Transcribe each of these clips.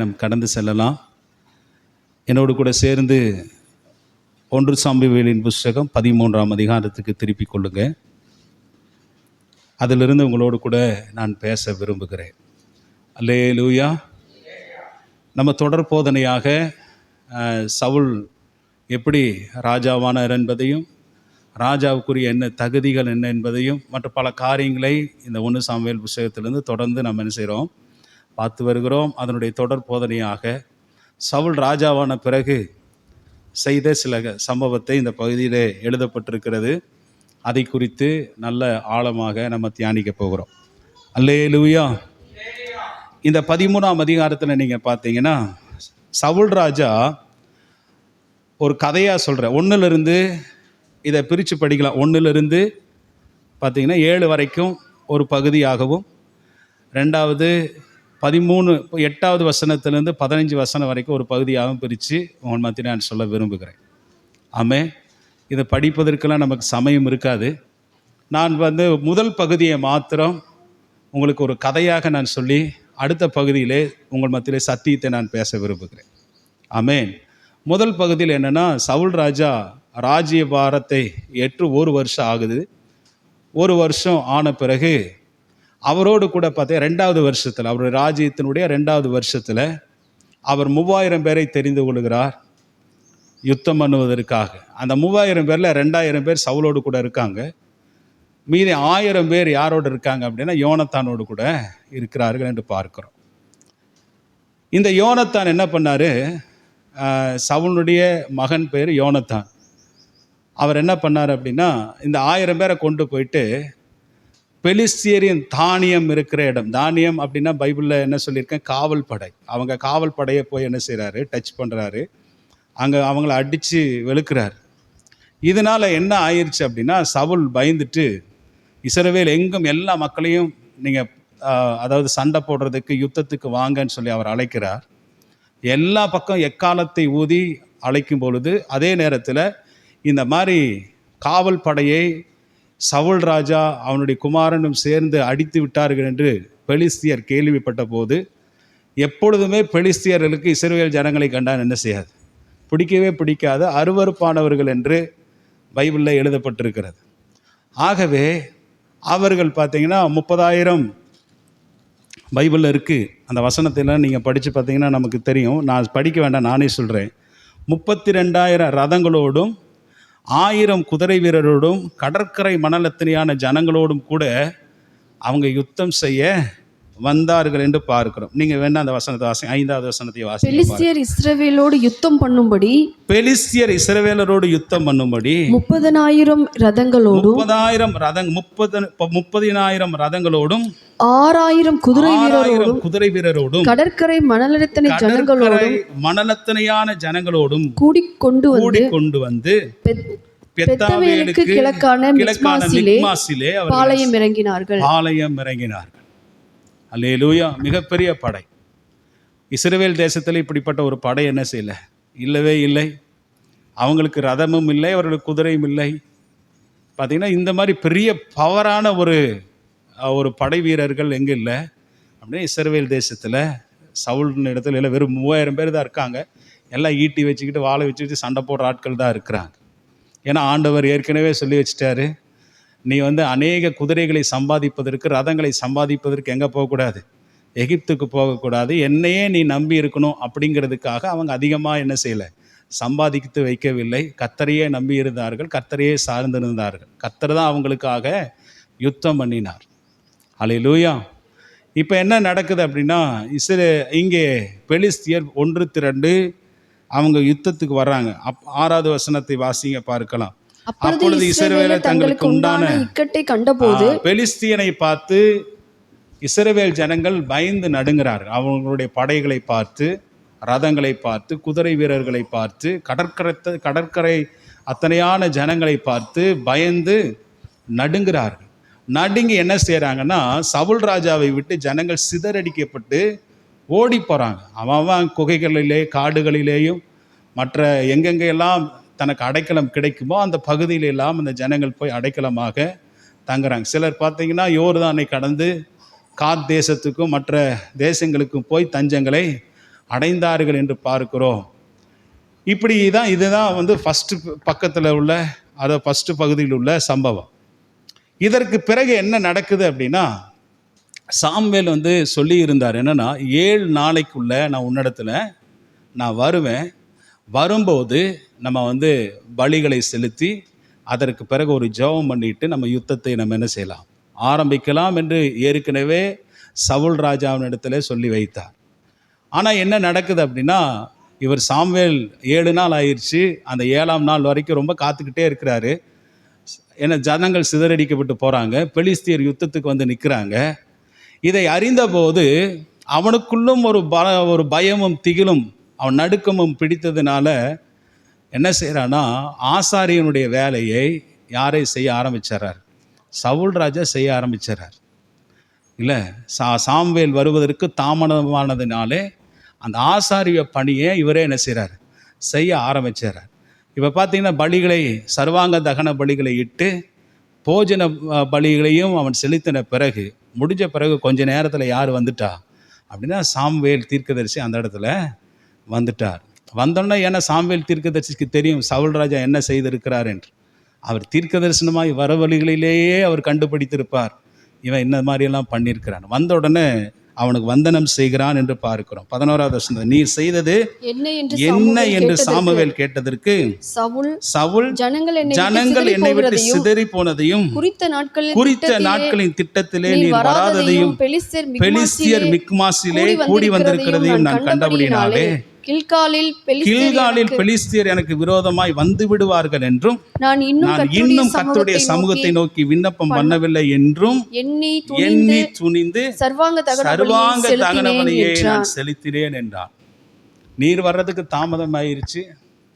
நாம் கடந்து செல்லலாம். என்னோடு கூட சேர்ந்து 1 சாமுவேலின் புஸ்தகம் 13ஆம் அதிகாரத்துக்கு திருப்பிக் கொள்ளுங்க. அதிலிருந்து உங்களோடு கூட நான் பேச விரும்புகிறேன். அல்லேலூயா. நம்ம தொடர் போதனையாக சவுல் எப்படி ராஜாவானார் என்பதையும், ராஜாவுக்குரிய என்ன தகுதிகள் என்ன என்பதையும் மற்ற பல காரியங்களை இந்த 1 சாமுவேல் புஸ்தகத்திலிருந்து தொடர்ந்து நம்ம என்ன செய்கிறோம், பார்த்து வருகிறோம். அதனுடைய தொடர் போதனையாக சவுல் ராஜாவான பிறகு செய்த சில சம்பவத்தை இந்த பகுதியில் எழுதப்பட்டிருக்கிறது. அதை குறித்து நல்ல ஆழமாக நம்ம தியானிக்க போகிறோம். அல்லேலூயா. இந்த 13ஆம் அதிகாரத்தில் நீங்கள் பார்த்தீங்கன்னா சவுல் ராஜா ஒரு கதையாக சொல்கிற 1லிருந்து இதை பிரித்து படிக்கலாம். 1லிருந்து பார்த்தீங்கன்னா 7 வரைக்கும் ஒரு பகுதியாகவும், 2வது 8வது வசனத்திலிருந்து 15 வசனம் வரைக்கும் ஒரு பகுதியாகவும் பிரித்து உங்கள் மத்தியில் நான் சொல்ல விரும்புகிறேன். ஆமே. இதை படிப்பதற்கெல்லாம் நமக்கு சமயம் இருக்காது. நான் முதல் பகுதியை மாத்திரம் உங்களுக்கு ஒரு கதையாக நான் சொல்லி அடுத்த பகுதியிலே உங்கள் மத்தியிலே சத்தியத்தை நான் பேச விரும்புகிறேன். ஆமேன். முதல் பகுதியில் என்னென்னா, சவுல் ராஜா ராஜ்ய பாரத்தை ஏற்று 1 வருஷம் ஆகுது. 1 வருஷம் ஆன பிறகு அவரோடு கூட பார்த்தா 2வது வருஷத்தில், அவருடைய ராஜ்யத்தினுடைய 2வது வருஷத்தில் அவர் 3000 பேரை தெரிந்து கொள்கிறார் யுத்தம் பண்ணுவதற்காக. அந்த 3000 பேரில் 2000 பேர் சவுலோடு கூட இருக்காங்க. மீதி 1000 பேர் யாரோடு இருக்காங்க அப்படின்னா யோனத்தானோடு கூட இருக்கிறார்கள் என்று பார்க்கிறோம். இந்த யோனத்தான் என்ன பண்ணார், சவுலுடைய மகன் பேர் யோனத்தான். அவர் என்ன பண்ணார் அப்படின்னா, இந்த 1000 பேரை கொண்டு போயிட்டு பெலிஸ்தியரின் தானியம் இருக்கிற இடம், தானியம் அப்படின்னா பைபிளில் என்ன சொல்லியிருக்கேன், காவல் படை. அவங்க காவல் படையை போய் என்ன செய்கிறாரு, டச் பண்ணுறாரு. அங்கே அவங்கள அடித்து வெளுக்கிறார். இதனால் என்ன ஆயிடுச்சு அப்படின்னா, சவுல் பயந்துட்டு இஸ்ரவேல் எங்கும் எல்லா மக்களையும் நீங்கள் அதாவது சண்டை போடுறதுக்கு யுத்தத்துக்கு வாங்கன்னு சொல்லி அவர் அழைக்கிறார். எல்லா பக்கம் எக்காலத்தை ஊதி அழைக்கும் பொழுது அதே நேரத்தில் இந்த மாதிரி காவல் படையை சவுல் ராஜா அவனுடைய குமாரனும் சேர்ந்து அடித்து விட்டார்கள் என்று பெலிஸ்தியர் கேள்விப்பட்ட போது, எப்பொழுதுமே பெலிஸ்தியர்களுக்கு இஸ்ரவேல் ஜனங்களை கண்டால் என்ன செய்யாது, பிடிக்கவே பிடிக்காத அருவருப்பானவர்கள் என்று பைபிளில் எழுதப்பட்டிருக்கிறது. ஆகவே அவர்கள் பார்த்தீங்கன்னா 30,000 பைபிளில் இருக்குது. அந்த வசனத்தைலாம் நீங்கள் படித்து பார்த்தீங்கன்னா நமக்கு தெரியும். நான் படிக்க வேண்டாம், நானே சொல்கிறேன். 32,000 ரதங்களோடும் 1000 குதிரை வீரரோடும் கடற்கரை மணலத்தினையான ஜனங்களோடும் கூட அவங்க யுத்தம் செய்ய வந்தார்கள் என்று பார்க்கிறோம். நீங்க வேணா அந்த வசனத்தை வாசிங்க, 5வது வசனத்தை வாசிங்க. பெலிஸ்தியர் இஸ்ரவேலோடு யுத்தம் பண்ணும்படி, பெலிஸ்தியர் இஸ்ரவேலரோடு யுத்தம் பண்ணும்படி 30,000 ரதங்களோடும் 30,000 ரதங்களோடும் 6,000 குதிரை வீரரோடும் கடற்கரை மணலத்தனையான ஜனங்களோடும் கூடிக்கொண்டு வந்து பெத்தாவேலுக்கு கிழக்கான மிக்மாசிலே பாளையம் இறங்கினார்கள். அல்லேலூயா. மிகப்பெரிய படை. இஸ்ரவேல் தேசத்தில் இப்படிப்பட்ட ஒரு படை என்ன செய்யல, இல்லவே இல்லை. அவங்களுக்கு ரதமும் இல்லை, அவர்களுக்கு குதிரையும் இல்லை. பார்த்தீங்கன்னா இந்த மாதிரி பெரிய பவரான ஒரு படை வீரர்கள் எங்கே இல்லை அப்படின்னா இஸ்ரவேல் தேசத்தில் சவுல் இடத்துல இல்லை. வெறும் 3000 பேர் தான் இருக்காங்க. எல்லாம் ஈட்டி வச்சுக்கிட்டு வாழை வச்சுக்கிட்டு சண்டை போடுற ஆட்கள் தான் இருக்கிறாங்க. ஏன்னா ஆண்டவர் ஏற்கனவே சொல்லி வச்சுட்டாரு, நீ அநேக குதிரைகளை சம்பாதிப்பதற்கு, ரதங்களை சம்பாதிப்பதற்கு எங்கே போகக்கூடாது, எகிப்துக்கு போகக்கூடாது, என்னையே நீ நம்பி இருக்கணும் அப்படிங்கிறதுக்காக அவங்க அதிகமாக என்ன செய்யலை, சம்பாதித்து வைக்கவில்லை. கர்த்தரையே நம்பி இருந்தார்கள், கர்த்தரையே சார்ந்திருந்தார்கள். கர்த்தர் தான் அவங்களுக்காக யுத்தம் பண்ணினார். அல்லேலூயா. இப்போ என்ன நடக்குது அப்படின்னா, இங்கே பெலிஸ்தியர் 1 திரண்டு அவங்க யுத்தத்துக்கு வர்றாங்க. 6வது வசனத்தை வாசிங்க பார்க்கலாம். அப்பொழுது இஸ்ரவேலர் தங்களுக்கு உண்டான இக்கட்டை கண்டபோது பெலிஸ்தியனை பார்த்து இஸ்ரவேல் ஜனங்கள் பயந்து நடுங்கிறார்கள். அவங்களுடைய படைகளை பார்த்து, ரதங்களை பார்த்து, குதிரை வீரர்களை பார்த்து, கடற்கரை அத்தனையான ஜனங்களை பார்த்து பயந்து நடுங்கிறார்கள். நடுங்கி என்ன செய்கிறாங்கன்னா, சவுல் ராஜாவை விட்டு ஜனங்கள் சிதறடிக்கப்பட்டு ஓடி போகிறாங்க. அவன் குகைகளிலே காடுகளிலேயும் மற்ற எங்கெங்கெல்லாம் தனக்கு அடைக்கலம் கிடைக்குமோ அந்த பகுதியிலெல்லாம் அந்த ஜனங்கள் போய் அடைக்கலமாக தங்குறாங்க. சிலர் பார்த்தீங்கன்னா யோர்தானை கடந்து காத் தேசத்துக்கும் மற்ற தேசங்களுக்கும் போய் தஞ்சங்களை அடைந்தார்கள் என்று பார்க்கிறோம். இதுதான் வந்து ஃபஸ்ட்டு பக்கத்தில் உள்ள, அதை ஃபஸ்ட்டு பகுதியில் உள்ள சம்பவம். இதற்கு பிறகு என்ன நடக்குது அப்படின்னா, சாமுவேல் வந்து சொல்லி இருந்தார் என்னன்னா, 7 நாளைக்குள்ள நான் உன்னிடத்துல நான் வருவேன், வரும்போது நம்ம வந்து பலிகளை செலுத்தி அதற்கு பிறகு ஒரு ஜெபம் பண்ணிட்டு நம்ம யுத்தத்தை நம்ம என்ன செய்யலாம், ஆரம்பிக்கலாம் என்று ஏற்கனவே சவுல் ராஜாவின் இடத்துல சொல்லி வைத்தார். ஆனால் என்ன நடக்குது அப்படின்னா, இவர் சாமுவேல் 7 நாள் ஆயிடுச்சு, அந்த 7ஆம் நாள் வரைக்கும் ரொம்ப காத்துக்கிட்டே இருக்கிறாரு. ஏன்னா ஜனங்கள் சிதறடிக்கப்பட்டு போகிறாங்க, பெலிஸ்தியர் யுத்தத்துக்கு வந்து நிற்கிறாங்க. இதை அறிந்தபோது அவனுக்குள்ளும் ஒரு பயமும் திகிலும் அவன் நடுக்கமும் பிடித்ததுனால என்ன செய்கிறான்னா, ஆசாரியனுடைய வேலையை யாரை செய்ய ஆரம்பிச்சார்? சவுல் ராஜா செய்ய ஆரம்பிச்சார். இல்லை, சாமுவேல் வருவதற்கு தாமதமானதுனாலே அந்த ஆசாரிய பணியை இவரே என்ன செய்கிறார்? செய்ய ஆரம்பிச்சார். இப்போ பார்த்தீங்கன்னா, பலிகளை, சர்வாங்க தகன பலிகளை இட்டு போஜன பலிகளையும் அவன் செலுத்தின பிறகு, முடிஞ்ச பிறகு கொஞ்ச நேரத்தில் யார் வந்துட்டா அப்படின்னா, சாமுவேல் தீர்க்கதரிசி அந்த இடத்துல வந்துட்டார். வந்தோன்னே, ஏன்னா சாமுவேல் தீர்க்கதரிசிக்கு தெரியும் சவுல் ராஜா என்ன செய்திருக்கிறார் என்று. அவர் தீர்க்கதரிசனமாய் வர வழிகளிலேயே அவர் கண்டுபிடித்திருப்பார், இவன் இந்த மாதிரியெல்லாம் பண்ணியிருக்கிறான். வந்த உடனே அவனுக்கு வந்தனம் செய்கிறான் என்று பார்க்கிறோம். 11வது வசனம், நீர் செய்தது என்ன என்று சாமுவேல் கேட்டதற்கு, சவுல் ஜனங்கள் என்னை விட்டு சிதறி போனதையும் குறித்த நாட்களின் திட்டத்திலே நீர் வராததையும் பெலிஸ்தியர் மிக்மாசிலே கூடி வந்திருக்கிறதையும் நான் கண்டபடினாலே கில்காலில் பெலிஸ்தியர் எனக்கு விரோதமாய் வந்து விடுவார்கள் என்றும் நான் இன்னும் கர்த்தருடைய சமூகத்தை நோக்கி விண்ணப்பம் பண்ணவில்லை என்றும் எண்ணி துணிந்து சர்வாங்க தகன பலியை நான் செலுத்தினேன் என்றார். நீர் வர்றதுக்கு தாமதம் ஆயிருச்சு,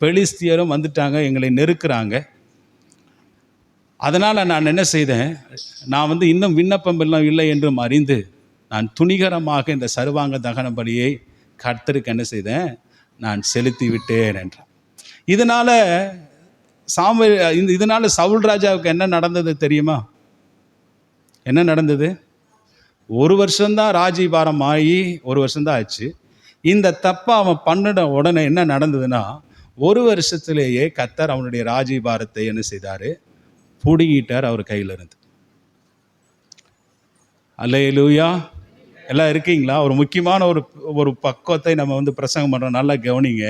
பெலிஸ்தியரும் வந்துட்டாங்க, எங்களை நெருக்கிறாங்க. அதனால் நான் என்ன செய்தேன், நான் வந்து இன்னும் விண்ணப்பம் எல்லாம் இல்லை என்றும் அறிந்து நான் துணிகரமாக இந்த சர்வாங்க தகன பலியை கர்த்தருக்கு என்ன செய்தேன், நான் செலுத்தி விட்டேன் என்றான். இதனால சவுல் ராஜாவுக்கு என்ன நடந்தது தெரியுமா? என்ன நடந்தது? 1 வருஷம்தான் ராஜ்யபாரம் ஆகி 1 வருஷம்தான் ஆச்சு. இந்த தப்பை அவன் பண்ணின உடனே என்ன நடந்ததுன்னா, 1 வருஷத்திலேயே கர்த்தர் அவனுடைய ராஜ்யபாரத்தை என்ன செய்தார், புடுங்கிட்டார் அவர் கையிலிருந்து. அல்லேலூயா. எல்லாம் இருக்கீங்களா? ஒரு முக்கியமான ஒரு பக்குவத்தை நம்ம வந்து பிரசங்கம் பண்ணுறோம், நல்லா கவனிங்க.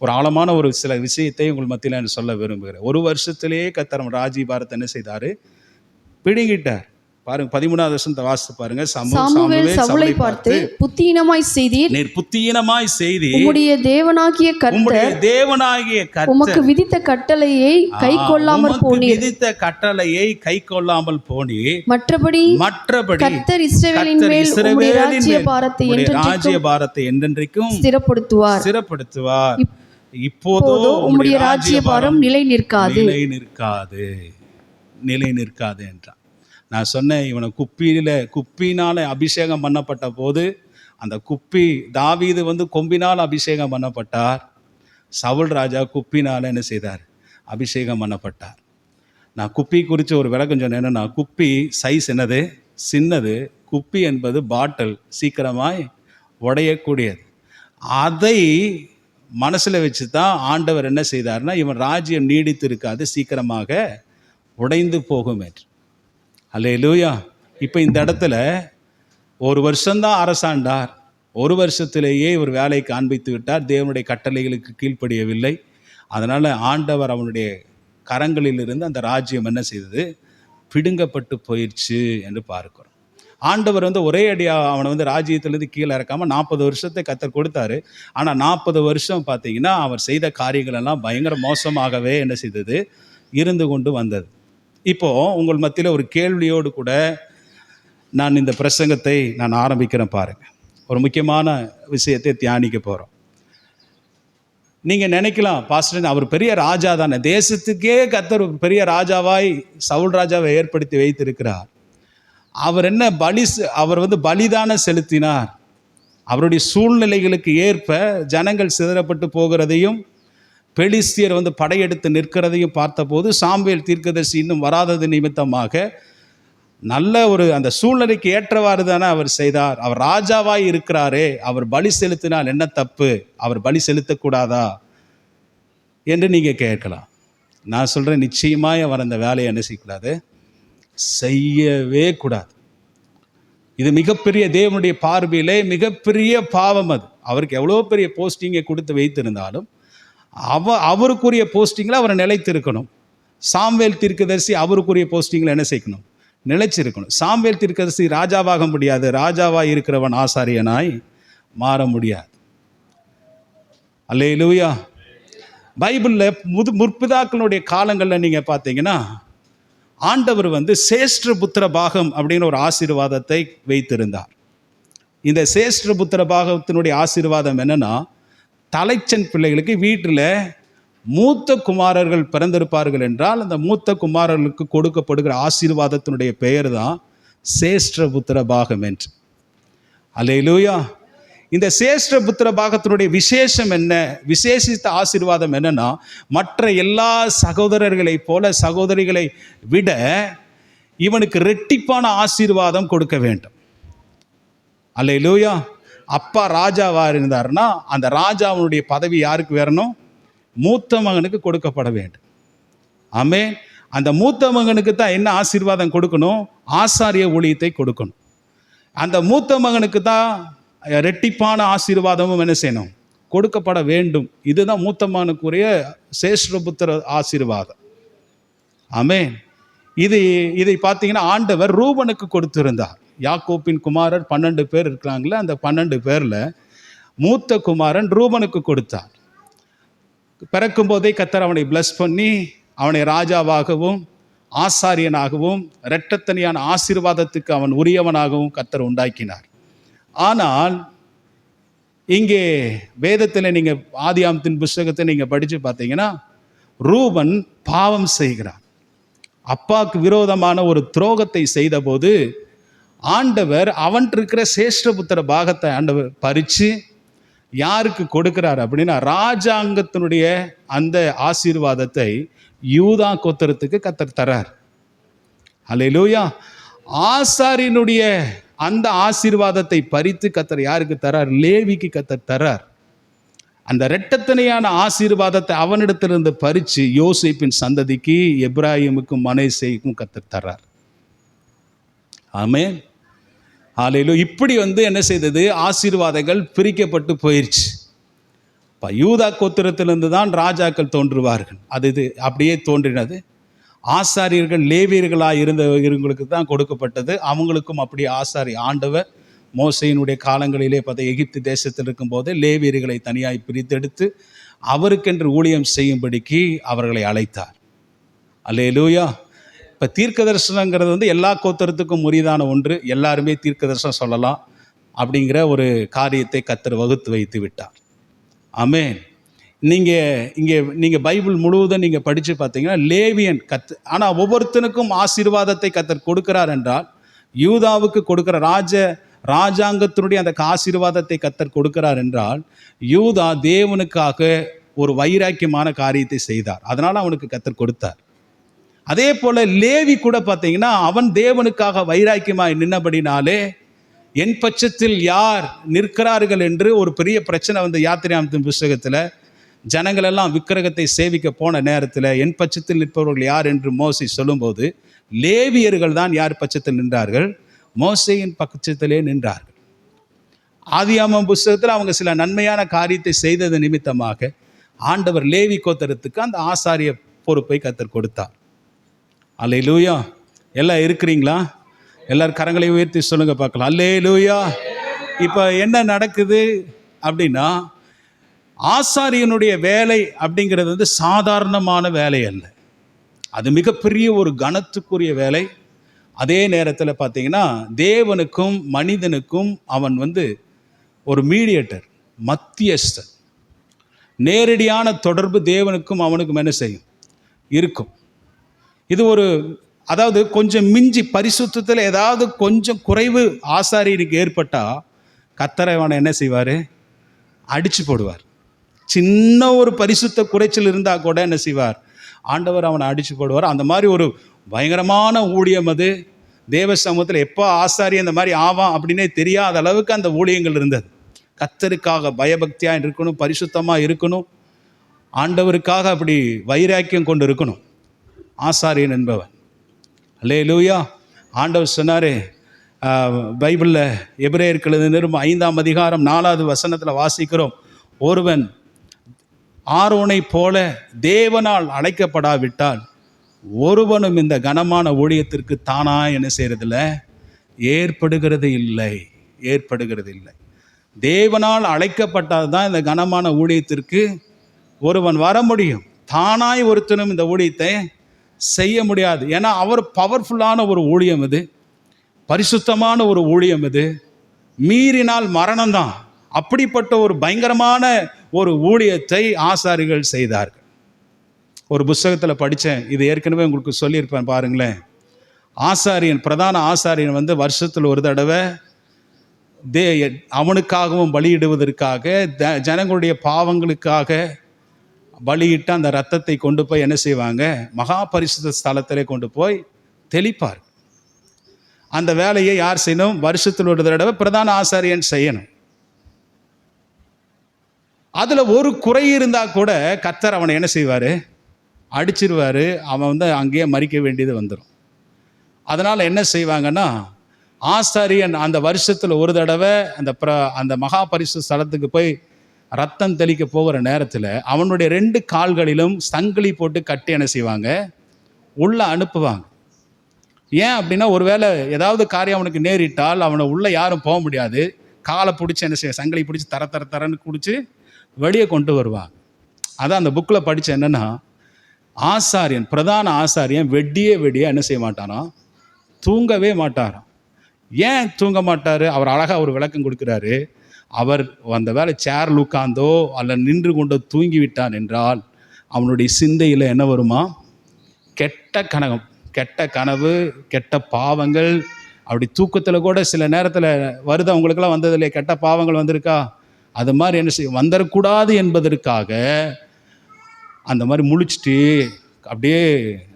ஒரு ஆழமான சில விஷயத்தை உங்கள் மத்தியில் நான் சொல்ல விரும்புகிறேன். 1 வருஷத்திலேயே கர்த்தர் ராஜ்யபாரத்தை என்ன செய்தார், பிடுங்கிட்டார். பாருங்க, 13வது வசனத்தை வாசித்து பாருங்க. சாமுவேல் சவுலை பார்த்து, புத்தியீனமாய் செய்தீர், நீர் புத்தியீனமாய் செய்தீர், உம்முடைய தேவனாகிய கர்த்தர் உமக்கு விதித்த கட்டளையை கைக்கொள்ளாமல் போனீர். மற்றபடி கர்த்தர் இஸ்ரவேலின் மேல் உம்முடைய ராஜ்யபாரத்தை என்றென்றைக்கும் ஸ்திரப்படுத்துவார். இப்போதோ உம்முடைய ராஜ்யபாரம் நிலை நிற்காது என்றார். நான் சொன்னேன், இவனை குப்பினால் அபிஷேகம் பண்ணப்பட்ட போது, அந்த குப்பி, தாவீது வந்து கொம்பினால் அபிஷேகம் பண்ணப்பட்டார், சவுல் ராஜா குப்பினால் என்ன செய்தார், அபிஷேகம் பண்ணப்பட்டார். நான் குப்பி குறித்து ஒரு விளக்கம் சொன்னேன். என்னன்னா, குப்பி சைஸ் என்னது, சின்னது. குப்பி என்பது பாட்டில், சீக்கிரமாய் உடையக்கூடியது. அதை மனசில் வச்சு தான் ஆண்டவர் என்ன செய்தார்னா, இவன் ராஜ்யம் நீடித்து இருக்காது, சீக்கிரமாக உடைந்து போகும் என்று. அல்லேலூயா. இப்போ இந்த இடத்துல 1 வருஷம்தான் அரசாண்டார், 1 வருஷத்திலேயே ஒரு வேலையை காண்பித்து விட்டார். தேவனுடைய கட்டளைகளுக்கு கீழ்ப்படியவில்லை. அதனால் ஆண்டவர் அவனுடைய கரங்களிலிருந்து அந்த ராஜ்யம் என்ன செய்தது, பிடுங்கப்பட்டு போயிடுச்சு என்று பார்க்கிறோம். ஆண்டவர் வந்து ஒரே அடியாக அவனை வந்து ராஜ்யத்திலேருந்து கீழே இறக்காமல் 40 வருஷத்தை கர்த்தர் கொடுத்தாரு. ஆனால் 40 வருஷம் பார்த்தீங்கன்னா அவர் செய்த காரியங்கள் எல்லாம் பயங்கர மோசமாகவே என்ன செய்தது, இருந்து கொண்டு வந்தது. இப்போது உங்கள் மத்தியில் ஒரு கேள்வியோடு கூட நான் இந்த பிரசங்கத்தை நான் ஆரம்பிக்கிறேன். பாருங்கள், ஒரு முக்கியமான விஷயத்தை தியானிக்க போகிறோம். நீங்கள் நினைக்கலாம், பாஸ்டர் அவர் பெரிய ராஜா தானே, தேசத்துக்கே கர்த்தர் பெரிய ராஜாவாய் சவுல் ராஜாவை ஏற்படுத்தி வைத்திருக்கிறார். அவர் என்ன அவர் வந்து பலிதான செலுத்தினார். அவருடைய சூழ்நிலைகளுக்கு ஏற்ப ஜனங்கள் சிதறப்பட்டு போகிறதையும் பெலிஸ்தியர் வந்து படையெடுத்து நிற்கிறதையும் பார்த்தபோது, சாமுவேல் தீர்க்கதரிசி இன்னும் வராதது நிமித்தமாக நல்ல ஒரு அந்த சூழ்நிலைக்கு ஏற்றவாறு தானே அவர் செய்தார். அவர் ராஜாவாய் இருக்கிறாரே, அவர் பலி செலுத்தினால் என்ன தப்பு, அவர் பலி செலுத்தக்கூடாதா என்று நீங்கள் கேட்கலாம். நான் சொல்கிறேன், நிச்சயமாய் அவர் அந்த வேலையை என்ன செய்யக்கூடாது, செய்யவே கூடாது. இது மிகப்பெரிய தேவனுடைய பார்வையிலே மிகப்பெரிய பாவம். அது அவருக்கு எவ்வளோ பெரிய போஸ்டிங்கை கொடுத்து வைத்திருந்தாலும் அவருக்குரிய போஸ்டிங்கில் அவரை நிலைத்திருக்கணும். சாமுவேல் தீர்க்கதரிசி அவருக்குரிய போஸ்டிங்கில் என்ன செய்யணும், நிலைச்சிருக்கணும். சாமுவேல் தீர்க்கதரிசி ராஜாவாக முடியாது, ராஜாவாக இருக்கிறவன் ஆசாரியனாய் மாற முடியாது. அல்லேலூயா. பைபிளில் முற்பிதாக்களுடைய காலங்களில் நீங்கள் பார்த்தீங்கன்னா ஆண்டவர் சேஷ்ட புத்திர பாகம் அப்படின்னு ஒரு ஆசீர்வாதத்தை வைத்திருந்தார். இந்த சேஷ்ட புத்திர பாகத்தினுடைய ஆசீர்வாதம் என்னன்னா, தலைச்சன் பிள்ளைகளுக்கு வீட்டில் மூத்த குமாரர்கள் பிறந்திருப்பார்கள் என்றால் அந்த மூத்த குமாரர்களுக்கு கொடுக்கப்படுகிற ஆசீர்வாதத்தினுடைய பெயர் தான் சேஷ்ட புத்திர பாகம் என்று. அல்லேலூயா. இந்த சேஷ்ட புத்திர பாகத்தினுடைய விசேஷம் என்ன, விசேஷித்த ஆசீர்வாதம் என்னன்னா, மற்ற எல்லா சகோதரர்களைப் போல சகோதரிகளை விட இவனுக்கு ரெட்டிப்பான ஆசீர்வாதம் கொடுக்க வேண்டும். அல்லேலூயா. அப்பா ராஜாவாக இருந்தார்னா அந்த ராஜாவுடைய பதவி யாருக்கு வரணும், மூத்த மகனுக்கு கொடுக்கப்பட வேண்டும். ஆமென். அந்த மூத்த மகனுக்கு தான் என்ன ஆசீர்வாதம் கொடுக்கணும், ஆசாரிய ஊழியத்தை கொடுக்கணும். அந்த மூத்த மகனுக்கு தான் ரெட்டிப்பான ஆசீர்வாதமும் என்ன செய்யணும், கொடுக்கப்பட வேண்டும். இதுதான் மூத்த மகனுக்குரிய சேஷ்டபுத்திர ஆசீர்வாதம். ஆமென். இதை பார்த்தீங்கன்னா ஆண்டவர் ரூபனுக்கு கொடுத்திருந்தார். யாக்கோப்பின் குமாரர் 12 பேர் இருக்கிறாங்களே, அந்த 12 பேரில் மூத்த குமாரன் ரூபனுக்கு கொடுத்தார். பிறக்கும் போதே கர்த்தர் அவனை பிளஸ் பண்ணி அவனை ராஜாவாகவும் ஆசாரியனாகவும் இரட்டத்தனியான ஆசீர்வாதத்துக்கு அவன் உரியவனாகவும் கர்த்தர் உண்டாக்கினார். ஆனால் இங்கே வேதத்தில் நீங்கள் ஆதியாகமத்தின் புஸ்தகத்தை நீங்கள் படித்து பார்த்தீங்கன்னா ரூபன் பாவம் செய்கிறான். அப்பாவுக்கு விரோதமான ஒரு துரோகத்தை செய்தபோது ஆண்டவர் அவன் இருக்கிற சேஷ்டபுத்திர பாகத்தை ஆண்டவர் பறித்து யாருக்கு கொடுக்கிறார் அப்படின்னா, ராஜாங்கத்தினுடைய அந்த ஆசீர்வாதத்தை யூதா கோத்திரத்துக்கு கர்த்தர் தரார். அல்லேலூயா. ஆசாரியனுடைய அந்த ஆசீர்வாதத்தை பறித்து கர்த்தர் யாருக்கு தரார், லேவிக்கு கர்த்தர் தரார். அந்த இரட்டத்தனையான ஆசீர்வாதத்தை அவனிடத்திலிருந்து பறித்து யோசேப்பின் சந்ததிக்கு, எப்ராஹிமுக்கும் மனேசேக்கும் கர்த்தர் தரார். ஆமென். ஹல்லேலூயா. இப்படி என்ன செய்தது, ஆசீர்வாதங்கள் பிரிக்கப்பட்டு போயிடுச்சு. இப்போ யூதா கோத்திரத்திலிருந்து தான் ராஜாக்கள் தோன்றுவார்கள். இது அப்படியே தோன்றினது. ஆசாரியர்கள் லேவியர்களாக இருந்தவங்களுக்கு தான் கொடுக்கப்பட்டது. அவங்களுக்கும் அப்படி ஆண்டவர் மோசையினுடைய காலங்களிலே பார்த்த எகிப்து தேசத்தில் இருக்கும்போது லேவியர்களை தனியாய் பிரித்தெடுத்து அவருக்கென்று ஊழியம் செய்யும்படிக்கு அவர்களை அழைத்தார். அல்லேலூயா. இப்போ தீர்க்க தரிசனங்கிறது எல்லா கோத்திரத்துக்கும் உரியதான ஒன்று. எல்லாருமே தீர்க்க தரிசனம் சொல்லலாம் அப்படிங்கிற ஒரு காரியத்தை கர்த்தர் வகுத்து வைத்து விட்டார். ஆமென். நீங்கள் பைபிள் முழுவதும் நீங்கள் படித்து பார்த்தீங்கன்னா லேவியன் ஆனால் ஒவ்வொருத்தனுக்கும் ஆசீர்வாதத்தை கர்த்தர் கொடுக்கிறார் என்றால், யூதாவுக்கு கொடுக்குற ராஜாங்கத்தினுடைய அந்த ஆசீர்வாதத்தை கர்த்தர் கொடுக்கிறார் என்றால், யூதா தேவனுக்காக ஒரு வைராக்கியமான காரியத்தை செய்தார், அதனால் அவனுக்கு கர்த்தர் கொடுத்தார். அதே போல் லேவி கூட பார்த்தீங்கன்னா அவன் தேவனுக்காக வைராக்கியமாய் நின்னபடினாலே என் பட்சத்தில் யார் நிற்கிறார்கள் என்று ஒரு பெரிய பிரச்சனை யாத்திராகமத்தின் புஸ்தகத்தில் ஜனங்கள் எல்லாம் விக்கிரகத்தை சேவிக்க போன நேரத்தில் என் பட்சத்தில் நிற்பவர்கள் யார் என்று மோசே சொல்லும்போது லேவியர்கள் தான் யார் பட்சத்தில் நின்றார்கள், மோசேயின் பட்சத்திலே நின்றார்கள். ஆதியாகமம் புஸ்தகத்தில் அவங்க சில நன்மையான காரியத்தை செய்தது நிமித்தமாக ஆண்டவர் லேவி கோத்திரத்துக்கு அந்த ஆசாரிய பொறுப்பை கர்த்தர் கொடுத்தார். அல்லேலூயா. எல்லாம் இருக்கிறீங்களா? எல்லாரும் கரங்களை உயர்த்தி சொல்லுங்க பார்க்கலாம். அல்லேலூயா. இப்போ என்ன நடக்குது அப்படின்னா, ஆசாரியனுடைய வேலை அப்படிங்கிறது சாதாரணமான வேலை அல்ல. அது மிகப்பெரிய ஒரு கனத்துக்குரிய வேலை. அதே நேரத்தில் பார்த்தீங்கன்னா தேவனுக்கும் மனிதனுக்கும் அவன் ஒரு மீடியேட்டர், மத்தியஸ்தர். நேரடியான தொடர்பு தேவனுக்கும் அவனுக்கும் என்ன செய்யும், இருக்கும். இது அதாவது கொஞ்சம் மிஞ்சி பரிசுத்தத்தில் ஏதாவது கொஞ்சம் குறைவு ஆசாரியனுக்கு ஏற்பட்டால் கர்த்தர் அவனை என்ன செய்வார், அடித்து போடுவார். சின்ன ஒரு பரிசுத்த குறைச்சல் இருந்தால் கூட என்ன செய்வார், ஆண்டவர் அவனை அடித்து போடுவார். அந்த மாதிரி ஒரு பயங்கரமான ஊழியம் அது. தேவ சமூகத்தில் எப்போ ஆசாரி அந்த மாதிரி ஆவான் அப்படின்னே தெரியாத அளவுக்கு அந்த ஊழியங்கள் இருந்தது. கர்த்தருக்காக பயபக்தியாக இருக்கணும், பரிசுத்தமாக இருக்கணும், ஆண்டவருக்காக அப்படி வைராக்கியம் கொண்டு இருக்கணும் ஆசாரியன் என்பவன். அல்லேலூயா. ஆண்டவர் சொன்னார் பைபிளில் எபிரேயருக்கு எழுதின நிருபம் 5ஆம் அதிகாரம் 4வது வசனத்தில் வாசிக்கிறோம், ஒருவன் ஆரோனை போல தேவனால் அழைக்கப்படாவிட்டால் ஒருவனும் இந்த கனமான ஊழியத்திற்கு தானா என்ன செய்யறதில்ல, ஏற்படுகிறது இல்லை. தேவனால் அழைக்கப்பட்டால் தான் இந்த கனமான ஊழியத்திற்கு ஒருவன் வர முடியும். தானாய் ஒருத்தனும் இந்த ஊழியத்தை செய்ய முடியாது. ஏன்னா அவர் பவர்ஃபுல்லான ஒரு ஊழியம் இது, பரிசுத்தமான ஒரு ஊழியம் இது, மீறினால் மரணம்தான். அப்படிப்பட்ட ஒரு பயங்கரமான ஒரு ஊழியத்தை ஆசாரிகள் செய்தார்கள். ஒரு புஸ்தகத்தில் படித்தேன், இது ஏற்கனவே உங்களுக்கு சொல்லியிருப்பேன் பாருங்களேன். ஆசாரியன், பிரதான ஆசாரியன் வந்து வருஷத்தில் ஒரு தடவை அவனுக்காகவும் பலியிடுவதற்காக, ஜனங்களுடைய பாவங்களுக்காக பலியிட்டு அந்த ரத்தத்தை கொண்டு போய் என்ன செய்வாங்க, மகா பரிசுத்த ஸ்தலத்திலே கொண்டு போய் தெளிப்பார். அந்த வேலையை யார் செய்யணும்? வருஷத்தில் ஒரு தடவை பிரதான ஆசாரியன் செய்யணும். அதில் ஒரு குறை இருந்தால் கூட கர்த்தர் அவனை என்ன செய்வார், அடிச்சிருவார். அவன் வந்து அங்கேயே மறிக்க வேண்டியது வந்துடும். அதனால் என்ன செய்வாங்கன்னா, ஆசாரியன் அந்த வருஷத்தில் ஒரு தடவை அந்த மகா பரிசுத்த ஸ்தலத்துக்கு போய் ரத்தம் தெளிக்க போகிற நேரத்தில் அவனுடைய 2 கால்களிலும் சங்கிலி போட்டு கட்டி என்ன செய்வாங்க, உள்ளே அனுப்புவாங்க. ஏன் அப்படின்னா, ஒருவேளை ஏதாவது காரியம் அவனுக்கு நேரிட்டால் அவனை உள்ளே யாரும் போக முடியாது. காலை பிடிச்சி என்ன செய்ய, சங்கிலி பிடிச்சி தரன்னு பிடிச்சி வெளியே கொண்டு வருவாங்க. அதான் அந்த புக்கில் படித்த என்னென்னா, ஆசாரியன், பிரதான ஆசாரியன் வெடியே என்ன செய்ய மாட்டானோ, தூங்கவே மாட்டாராம். ஏன் தூங்க மாட்டார்? அவர் அழகாக ஒரு விளக்கம் கொடுக்குறாரு. அவர் அந்த வேலை சேர்ல உட்கார்ந்தோ அல்ல நின்று கொண்டோ தூங்கி விட்டான் என்றால் அவனுடைய சிந்தையில் என்ன வருமா, கெட்ட கனவு, கெட்ட பாவங்கள். அப்படி தூக்கத்தில் கூட சில நேரத்தில் வருது, அவங்களுக்கெல்லாம் வந்தது இல்லையா, கெட்ட பாவங்கள் வந்திருக்கா? அது மாதிரி என்ன செய்ய வந்துடக்கூடாது என்பதற்காக அந்த மாதிரி முழிச்சிட்டு அப்படியே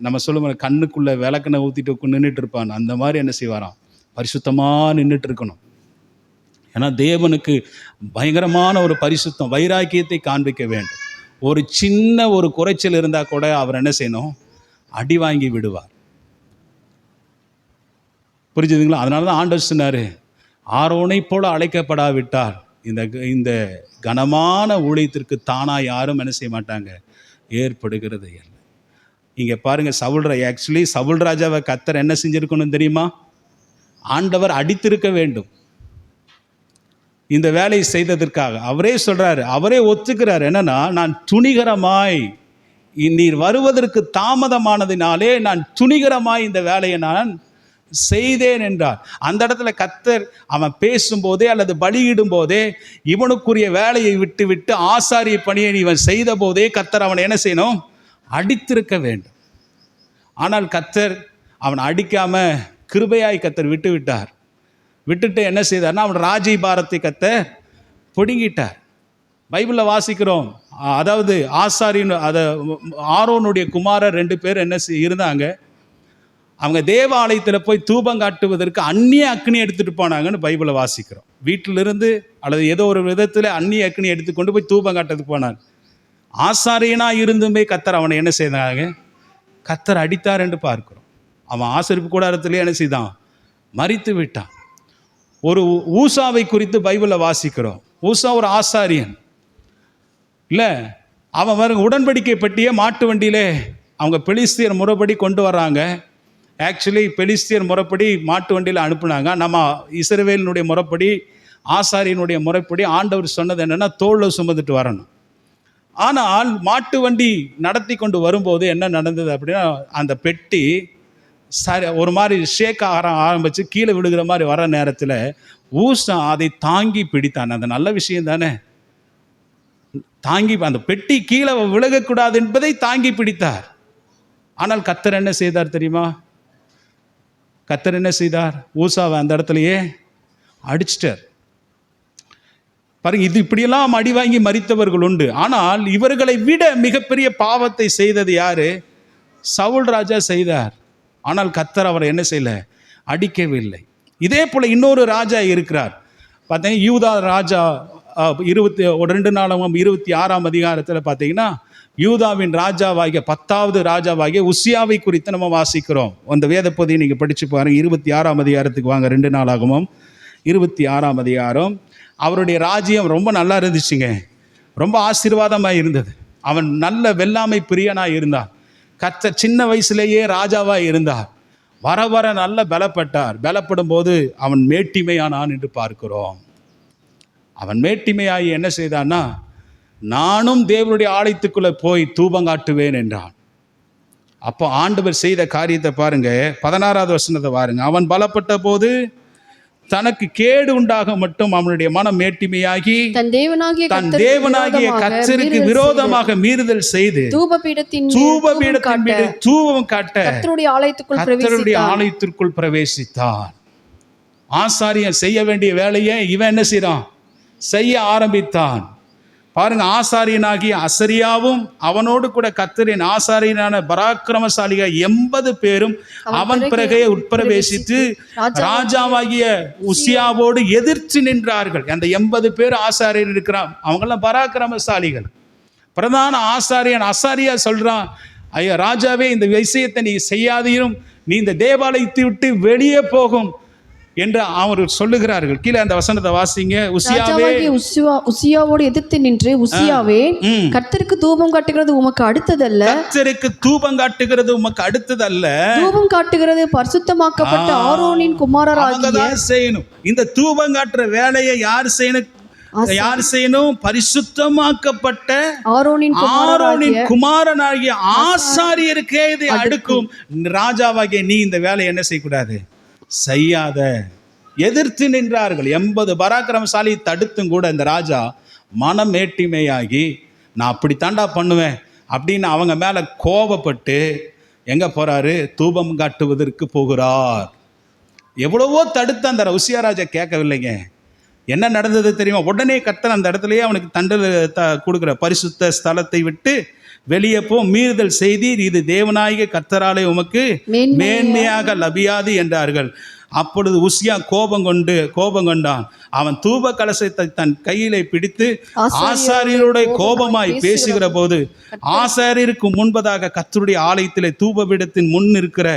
நம்ம சொல்லுவோம், கண்ணுக்குள்ளே விளக்கணை ஊற்றிட்டு நின்றுட்டு இருப்பான். அந்த மாதிரி என்ன செய்வாராம், பரிசுத்தமாக நின்றுட்டு இருக்கணும். ஏன்னா தேவனுக்கு பயங்கரமான ஒரு பரிசுத்தம், வைராக்கியத்தை காண்பிக்க வேண்டும். ஒரு சின்ன ஒரு குறைச்சல் இருந்தால் கூட அவர் என்ன செய்யணும், அடி வாங்கி விடுவார். புரிஞ்சுதுங்களா? அதனால தான் ஆண்டவர் சொன்னார், ஆரோனை போல அழைக்கப்படாவிட்டால் இந்த கனமான ஊழியத்திற்கு தானாக யாரும் என்ன செய்ய மாட்டாங்க, ஏற்படுகிறது இல்லை. இங்கே பாருங்கள், ஆக்சுவலி சவுல் ராஜாவை கர்த்தர் என்ன செஞ்சுருக்கணும் தெரியுமா? ஆண்டவர் அடித்திருக்க வேண்டும் இந்த வேலையை செய்ததற்காக. அவரே சொல்கிறாரு, அவரே ஒத்துக்கிறார். என்னன்னா, நான் துணிகரமாய், நீர் வருவதற்கு தாமதமானதினாலே நான் துணிகரமாய் இந்த வேலையை நான் செய்தேன் என்றார். அந்த இடத்துல கர்த்தர் அவன் பேசும்போதே அல்லது பலியிடும் போதே இவனுக்குரிய வேலையை விட்டு ஆசாரிய பணியை இவன் செய்த போதே கர்த்தர் அவனை என்ன செய்யணும், அடித்திருக்க வேண்டும். ஆனால் கர்த்தர் அவன் அடிக்காம கிருபையாய் கர்த்தர் விட்டுட்டு என்ன செய்தார்னா, அவன் ராஜ்யபாரத்தை கர்த்தர் பிடுங்கிட்டார். பைபிளில் வாசிக்கிறோம், அதாவது ஆசாரின் ஆரோனுடைய குமாரர் 2 பேர் என்ன இருந்தாங்க, அவங்க தேவாலயத்தில் போய் தூபம் காட்டுவதற்கு அந்நிய அக்னி எடுத்துகிட்டு போனாங்கன்னு பைபிளை வாசிக்கிறோம். வீட்டிலிருந்து அல்லது ஏதோ ஒரு விதத்தில் அந்நிய அக்னி எடுத்துக்கொண்டு போய் தூபம் காட்டுறதுக்கு போனாங்க. ஆசாரியனாக இருந்துமே கர்த்தர் அவனை என்ன செய்தாங்க, கர்த்தர் அடித்தார் என்று பார்க்கிறோம். அவன் ஆசரிப்பு கூடாரத்திலே என்ன செய்தான், மரித்து விட்டான். ஒரு ஊசாவை குறித்து பைபிளில் வாசிக்கிறோம். ஊசா ஒரு ஆசாரியன் இல்லை, அவன் வர உடன்படிக்கை பெட்டியை மாட்டு வண்டியிலே அவங்க பெலிஸ்தியர் முறைப்படி கொண்டு வர்றாங்க. ஆக்சுவலி பெலிஸ்தியர் முறைப்படி மாட்டு வண்டியில் அனுப்புனாங்க. நம்ம இஸ்ரவேலினுடைய முறைப்படி, ஆசாரியனுடைய முறைப்படி ஆண்டவர் சொன்னது என்னென்னா, தோளில் சுமந்துட்டு வரணும். ஆனால் மாட்டு வண்டி நடத்தி கொண்டு வரும்போது என்ன நடந்தது அப்படின்னா, அந்த பெட்டி ஒரு மாதிரி ஷேக் ஆரம்பித்து கீழே விழுகிற மாதிரி வர நேரத்தில் ஊசா அதை தாங்கி பிடித்தான். அது நல்ல விஷயம் தானே, தாங்கி அந்த பெட்டி கீழே விலகக்கூடாது என்பதை தாங்கி பிடித்தார். ஆனால் கர்த்தர் என்ன செய்தார் தெரியுமா? கர்த்தர் என்ன செய்தார், ஊசாவை அந்த இடத்துலையே அடிச்சிட்டார். பாருங்க, இது இப்படியெல்லாம் அடி வாங்கி மரித்தவர்கள் உண்டு. ஆனால் இவர்களை விட மிகப்பெரிய பாவத்தை செய்தது யாரு? சவுல் ராஜா செய்தார். ஆனால் கர்த்தர் அவரை என்ன செய்யல, அடிக்கவில்லை. இதே போல் இன்னொரு ராஜா இருக்கிறார். பார்த்தீங்கன்னா யூதா ராஜா 2 நாளாகமம் 26ஆம் அதிகாரத்தில் பார்த்தீங்கன்னா யூதாவின் ராஜாவாகிய 10வது ராஜாவாகிய உசியாவை குறித்து நம்ம வாசிக்கிறோம். அந்த வேத பகுதியை நீங்கள் படித்து பாருங்கள். 26ஆம் அதிகாரத்துக்கு வாங்க. 2 நாளாகமம் 26ஆம் அதிகாரம். அவருடைய ராஜ்யம் ரொம்ப நல்லா இருந்துச்சுங்க, ரொம்ப ஆசீர்வாதமாக இருந்தது. அவன் நல்ல வெள்ளாமை பிரியனாக இருந்தான். கர்த்தர் சின்ன வயசுலேயே ராஜாவாக இருந்தார். வர வர நல்ல பலப்பட்டார். பலப்படும் போது அவன் மேட்டிமையானான் என்று பார்க்கிறோம். அவன் மேட்டிமையாகி என்ன செய்தான்னா, நானும் தேவனுடைய ஆலயத்துக்குள்ளே போய் தூபங்காட்டுவேன் என்றான். அப்போ ஆண்டவர் செய்த காரியத்தை பாருங்க. 16வது வசனத்தை பாருங்க. அவன் பலப்பட்ட போது தனக்கு கேடு உண்டாக மட்டும் அவனுடைய மனம் மேட்டிமையாகி தன் தேவனாகிய கர்த்தருக்கு விரோதமாக மீறுதல் செய்து தூபபீடத்தின் மீது தூபம் காட்ட கர்த்தருடைய ஆலயத்திற்குள் பிரவேசித்தான். ஆசாரியன் செய்ய வேண்டிய வேலையை இவன் என்ன செய்றான்? செய்ய ஆரம்பித்தான். பாருங்க, ஆசாரியனாகிய அசரியாவும் அவனோடு கூட கர்த்தரின் ஆசாரியனான பராக்கிரமசாலிகள் 80 பேரும் அவன் பிறகே உட்பிரவேசித்து ராஜாவாகிய உசியாவோடு எதிர்த்து நின்றார்கள். அந்த 80 பேர் ஆசாரியர் இருக்கிறான். அவங்கெல்லாம் பராக்கிரமசாலிகள். பிரதான ஆசாரியன் அசாரியா சொல்றான், ஐயா ராஜாவே, இந்த விஷயத்தை நீ செய்யாதீரும், நீ இந்த தேவாலயத்தை விட்டு வெளியே போகும் என்று அவர் சொல்லுகிறார்கள். கீழே அந்த வசனத்தை வாசிங்க. உசியாவோடு எதிர்த்து நின்று, உசியாவே, கர்த்தருக்கு தூபம் காட்டுகிறது உமக்கு அடுத்ததல்ல, கர்த்தருக்கு தூபம் காட்டுகிறது உமக்கு அடுத்ததல்ல, தூபம் காட்டுகிறது பரிசுத்தமாக்கப்பட்ட ஆரோனின் குமாரராகிய செய்யணும். இந்த தூபம் காட்டுற வேலையை யார் செய்யணும்? பரிசுத்தமாக்கப்பட்ட ஆரோனின் குமாரனாகிய ஆசாரியருக்கே இதை அடுக்கும். ராஜாவாகிய நீ இந்த வேலையை என்ன செய்யக்கூடாது? செய்யாத. எதிர்த்து நின்றார்கள். 80 பராக்கிரமசாலி தடுத்தும் கூட இந்த ராஜா மனம் மேட்டிமையாகி, நான் அப்படி தாண்டா பண்ணுவேன் அப்படின்னு அவங்க மேலே கோபப்பட்டு எங்கே போகிறாரு? தூபம் காட்டுவதற்கு போகிறார். எவ்வளவோ தடுத்து அந்த உசியா ராஜா கேட்கவில்லைங்க. என்ன நடந்தது தெரியுமா? உடனே கர்த்தர் அந்த இடத்துலையே அவனுக்கு தண்டனை கொடுக்குற, பரிசுத்த ஸ்தலத்தை விட்டு வெளியே போ, மீறுதல் செய்தீர், இது தேவனாகிய கர்த்தராலே உமக்கு மேன்மையாக லபியாது என்றார்கள். அப்பொழுது உசியா கோபம் கொண்டான். அவன் தூப கலசத்தை தன் கையிலே பிடித்து ஆசாரியருடைய கோபமாய் பேசுகிற போது, ஆசாரியருக்கு முன்பதாக கர்த்தருடைய ஆலயத்திலே தூபபீடத்தின் முன் இருக்கிற